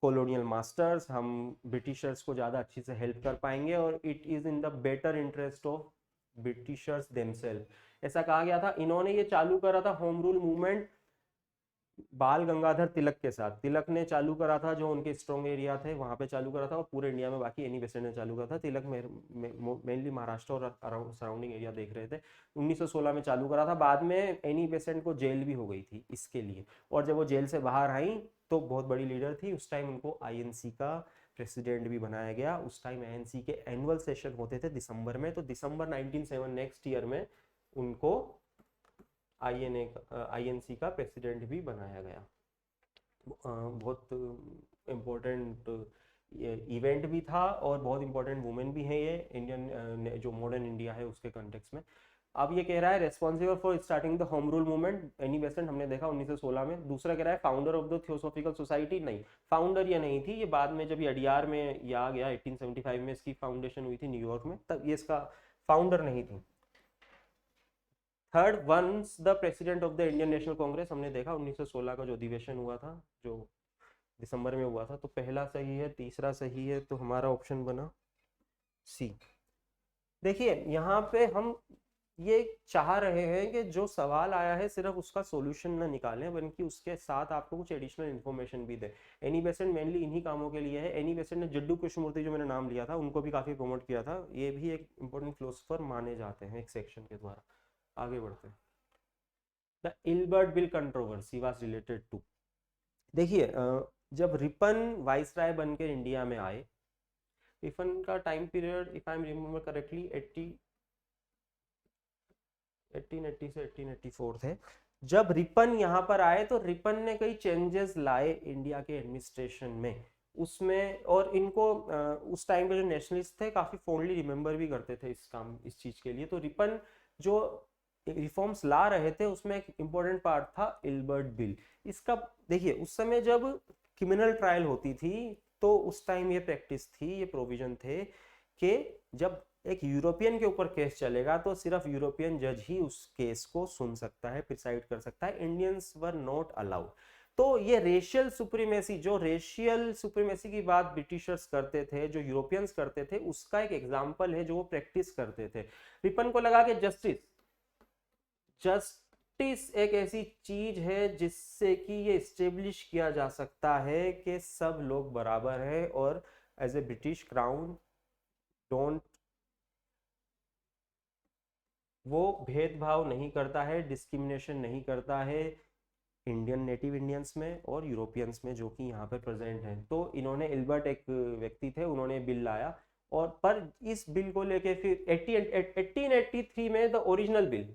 colonial masters, हम ब्रिटिशर्स को ज़्यादा अच्छी से हेल्प कर पाएंगे, और it is in the better interest of Britishers themselves, ऐसा कहा गया था। इन्होंने ये चालू करा था होम रूल मूवमेंट बाल गंगाधर तिलक के साथ। तिलक ने चालू करा था, जो उनके स्ट्रॉन्ग एरिया थे वहां पे चालू करा था, और पूरे इंडिया में बाकी एनी बेसेंट ने चालू करा था। तिलक मेनली महाराष्ट्र और सराउंडिंग एरिया देख रहे थे। 1916 में चालू करा था। बाद में एनी बेसेंट को जेल भी हो गई थी इसके लिए, और जब वो जेल से बाहर आई तो बहुत बड़ी लीडर थी। उस टाइम उनको आईएनसी का प्रेसिडेंट भी बनाया गया। उस टाइम आईएनसी के एनुअल सेशन होते थे दिसंबर में, तो दिसंबर 1907 नेक्स्ट ईयर में उनको आईएनसी का प्रेसिडेंट भी बनाया गया। बहुत इम्पोर्टेंट इवेंट भी था, और बहुत इंपॉर्टेंट वुमेन भी है ये इंडियन जो मॉडर्न इंडिया है उसके कंटेक्स्ट में। अब ये कह रहा है responsible for starting the home rule movement Annie Besant, हमने देखा 1916 में। दूसरा कह रहा है founder of the theosophical society, नहीं, फाउंडर ये नहीं थी, ये बाद में जब ये अडियार में ये आ गया 1875 में, इसकी फाउंडेशन हुई थी न्यूयॉर्क में, तब ये इसका फाउंडर नहीं थी। Third, once the president of the Indian National Congress, हमने देखा 1916 का जो अधिवेशन हुआ था, जो दिसंबर में हुआ था। तो पहला सही है, तीसरा सही है, तो हमारा ऑप्शन बना सी। देखिए यहाँ पे हम ये चाह रहे हैं कि जो सवाल आया है सिर्फ उसका सॉल्यूशन ना निकालें, बल्कि उसके साथ आपको कुछ एडिशनल इन्फॉर्मेशन भी दे। एनी बेसेंट मेनली इन्हीं कामों के लिए है। एनी बेसेंट ने जड्डू कृष्णमूर्ति जो मैंने नाम लिया था उनको भी काफी प्रमोट किया था। ये भी एक इंपॉर्टेंट फिलोसोफर माने जाते हैं एक सेक्शन के द्वारा। आगे बढ़ते हैं। The Ilbert bill controversy was related to, देखिए जब रिपन वाइसराय बनकर इंडिया में आए, रिपन का time period if I am remember correctly 1880 से 1884 थे। जब रिपन यहाँ पर आए तो रिपन ने कई चेंजेस लाए इंडिया के एडमिनिस्ट्रेशन में, उसमें, और इनको उस टाइम पे जो नेशनलिस्ट थे काफी फॉन्डली रिमेम्बर भी करते थे इस चीज के लिए। तो रिपन जो रिफॉर्म्स ला रहे थे उसमें एक इंपॉर्टेंट पार्ट था इल्बर्ट बिल। इसका देखिए उस समय जब क्रिमिनल ट्रायल होती थी तो उस टाइम ये प्रैक्टिस थी, ये प्रोविजन थे कि जब एक यूरोपियन के ऊपर केस चलेगा तो सिर्फ यूरोपियन जज ही उस केस को सुन सकता है, प्रिसाइड कर सकता है, इंडियंस वर नॉट अलाउड। तो ये रेशियल सुप्रीमेसी, जो रेशियल सुप्रीमेसी की बात ब्रिटिशर्स करते थे, जो यूरोपियंस करते थे, उसका एक एग्जाम्पल है जो वो प्रैक्टिस करते थे। रिपन को लगा कि जस्टिस एक ऐसी चीज है जिससे कि ये इस्टेब्लिश किया जा सकता है कि सब लोग बराबर हैं और as a British crown don't, वो भेदभाव नहीं करता है, डिस्क्रिमिनेशन नहीं करता है इंडियन नेटिव इंडियंस में और यूरोपियंस में जो कि यहाँ पर प्रेजेंट हैं। तो इन्होंने, इल्बर्ट एक व्यक्ति थे, उन्होंने बिल लाया और पर इस बिल को लेके फिर 1883 में the original bill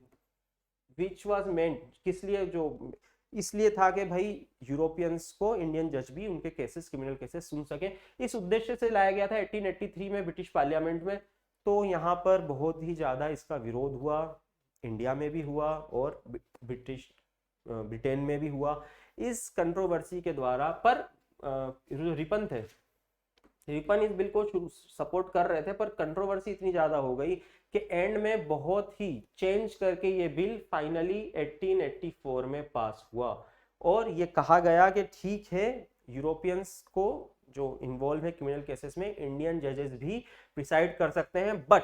which was meant किस लिए, जो इसलिए था कि भाई यूरोपियंस को इंडियन जज भी उनके केसेस, क्रिमिनल केसेस सुन सके, इस उद्देश्य से लाया गया था 1883 में ब्रिटिश पार्लियामेंट में। तो यहाँ पर बहुत ही ज्यादा इसका विरोध हुआ, इंडिया में भी हुआ और ब्रिटेन में भी हुआ इस कंट्रोवर्सी के द्वारा। पर रिपन थे, रिपन इस बिल को सपोर्ट कर रहे थे, पर कंट्रोवर्सी इतनी ज्यादा हो गई कि एंड में बहुत ही चेंज करके ये बिल फाइनली 1884 में पास हुआ और ये कहा गया कि ठीक है, यूरोपियंस को जो इन्वॉल्व है क्रिमिनल केसेस में, इंडियन जजेस भी प्रिसाइड कर सकते हैं। बट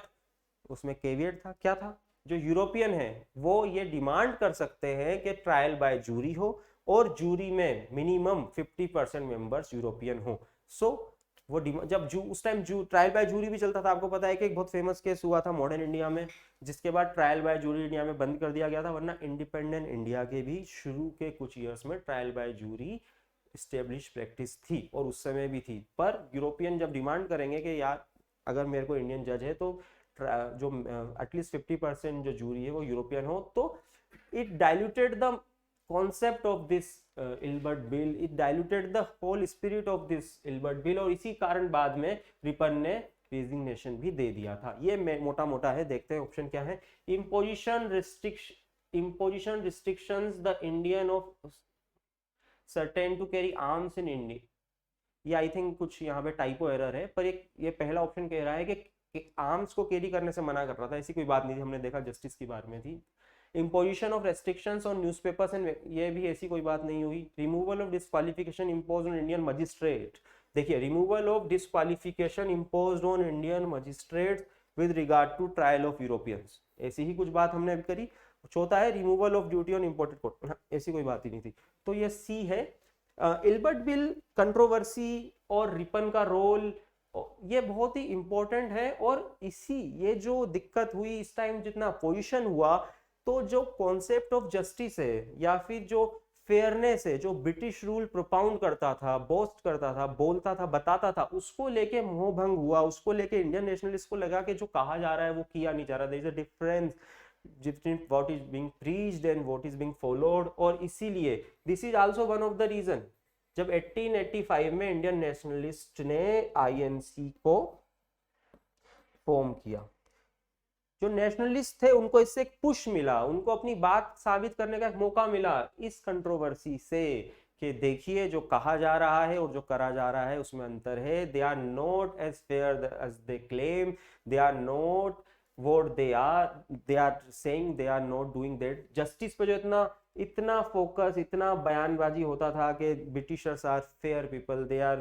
उसमें केवियट था, क्या था, जो यूरोपियन है वो ये डिमांड कर सकते हैं कि ट्रायल बाय जूरी हो और जूरी में मिनिमम 50% मेंबर्स यूरोपियन हो। सो वो जब उस टाइम ट्रायल बाय जूरी भी चलता था, आपको पता है कि एक बहुत फेमस केस हुआ था मॉडर्न इंडिया में, जिसके बाद ट्रायल बाय जूरी इंडिया में बंद कर दिया गया था, वरना इंडिपेंडेंट इंडिया के भी शुरू के कुछ ईयर्स में trial by jury establish practice थी और उस समय भी थी। पर यूरोपियन जब डिमांड करेंगे कि यार अगर मेरे को इंडियन जज है तो जो एटलीस्ट 50% जो जूरी है वो यूरोपियन हो, तो it diluted the concept of this Ilbert bill, it diluted the whole spirit of this Ilbert bill, और इसी कारण बाद में रिपन ने रेजिग्नेशन भी दे दिया था। ये मोटा मोटा है, देखते हैं ऑप्शन क्या है। Imposition restrictions the Indian of certain to carry arms in India, ये आई थिंक कुछ यहाँ पे टाइपो एरर है, पर एक ये पहला ऑप्शन कह रहा है कि आर्म्स को कैरी करने से मना कर रहा था, ऐसी कोई बात नहीं थी, हमने देखा जस्टिस की बारे में थी। Imposition of restrictions on newspapers and, ये भी ऐसी कोई बात नहीं हुई। Removal of disqualification imposed on Indian magistrate, देखिए removal of disqualification imposed on Indian magistrate with regard to trial of Europeans, ऐसी ही कुछ बात हमने अभी करी। चौथा है removal of duty on imported code, ऐसी कोई बात ही नहीं थी, तो ये सी है। इल्बर्ट बिल कंट्रोवर्सी और रिपन का रोल ये बहुत ही इंपॉर्टेंट है, और ये जो दिक्कत हुई इस टाइम जितना पोजीशन हुआ, तो जो कॉन्सेप्ट ऑफ जस्टिस है या फिर जो फेयरनेस है, जो ब्रिटिश रूल प्रोपाउंड करता था, बोस्ट करता था, बोलता था, बताता था, उसको लेके मोहभंग हुआ, उसको लेके इंडियन नेशनलिस्ट को लगा कि जो कहा जा रहा है वो किया नहीं जा रहा, there is a difference between what is being preached and what is being followed, और इसीलिए this is also one of the reason जब 1885 में इंडियन नेशनलिस्ट ने आईएनसी को फॉर्म किया। जो नेशनलिस्ट थे उनको इससे एक पुश मिला, उनको अपनी बात साबित करने का एक मौका मिला इस कंट्रोवर्सी से, कि देखिए जो कहा जा रहा है और जो करा जा रहा है उसमें अंतर है, they are not as fair as they claim, they are not what they are saying, they are not doing that। Justice पे जो इतना फोकस, इतना बयानबाजी होता था कि Britishers are fair people, they are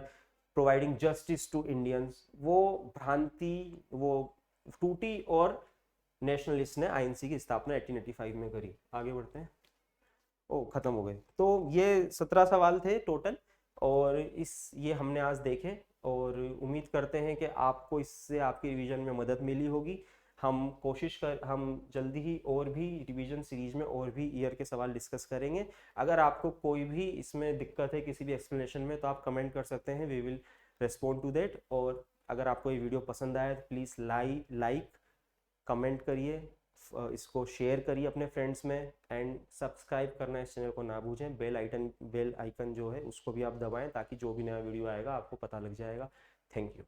providing justice to Indians, वो भ्रांति वो टूटी और नेशनलिस्ट ने आईएनसी की स्थापना 1885 में करी। आगे बढ़ते हैं, ओ खत्म हो गए। तो ये 17 सवाल थे टोटल, और ये हमने आज देखे, और उम्मीद करते हैं कि आपको इससे आपकी रिवीजन में मदद मिली होगी। हम जल्दी ही और भी रिवीजन सीरीज में और भी ईयर के सवाल डिस्कस करेंगे। अगर आपको कोई भी इसमें दिक्कत है किसी भी एक्सप्लेनेशन में, तो आप कमेंट कर सकते हैं, we will respond to that. और अगर आपको ये वीडियो पसंद आए तो प्लीज़ लाइक कमेंट करिए, इसको शेयर करिए अपने फ्रेंड्स में, एंड सब्सक्राइब करना इस चैनल को ना भूलें। बेल आइकन जो है उसको भी आप दबाएं, ताकि जो भी नया वीडियो आएगा आपको पता लग जाएगा। Thank you.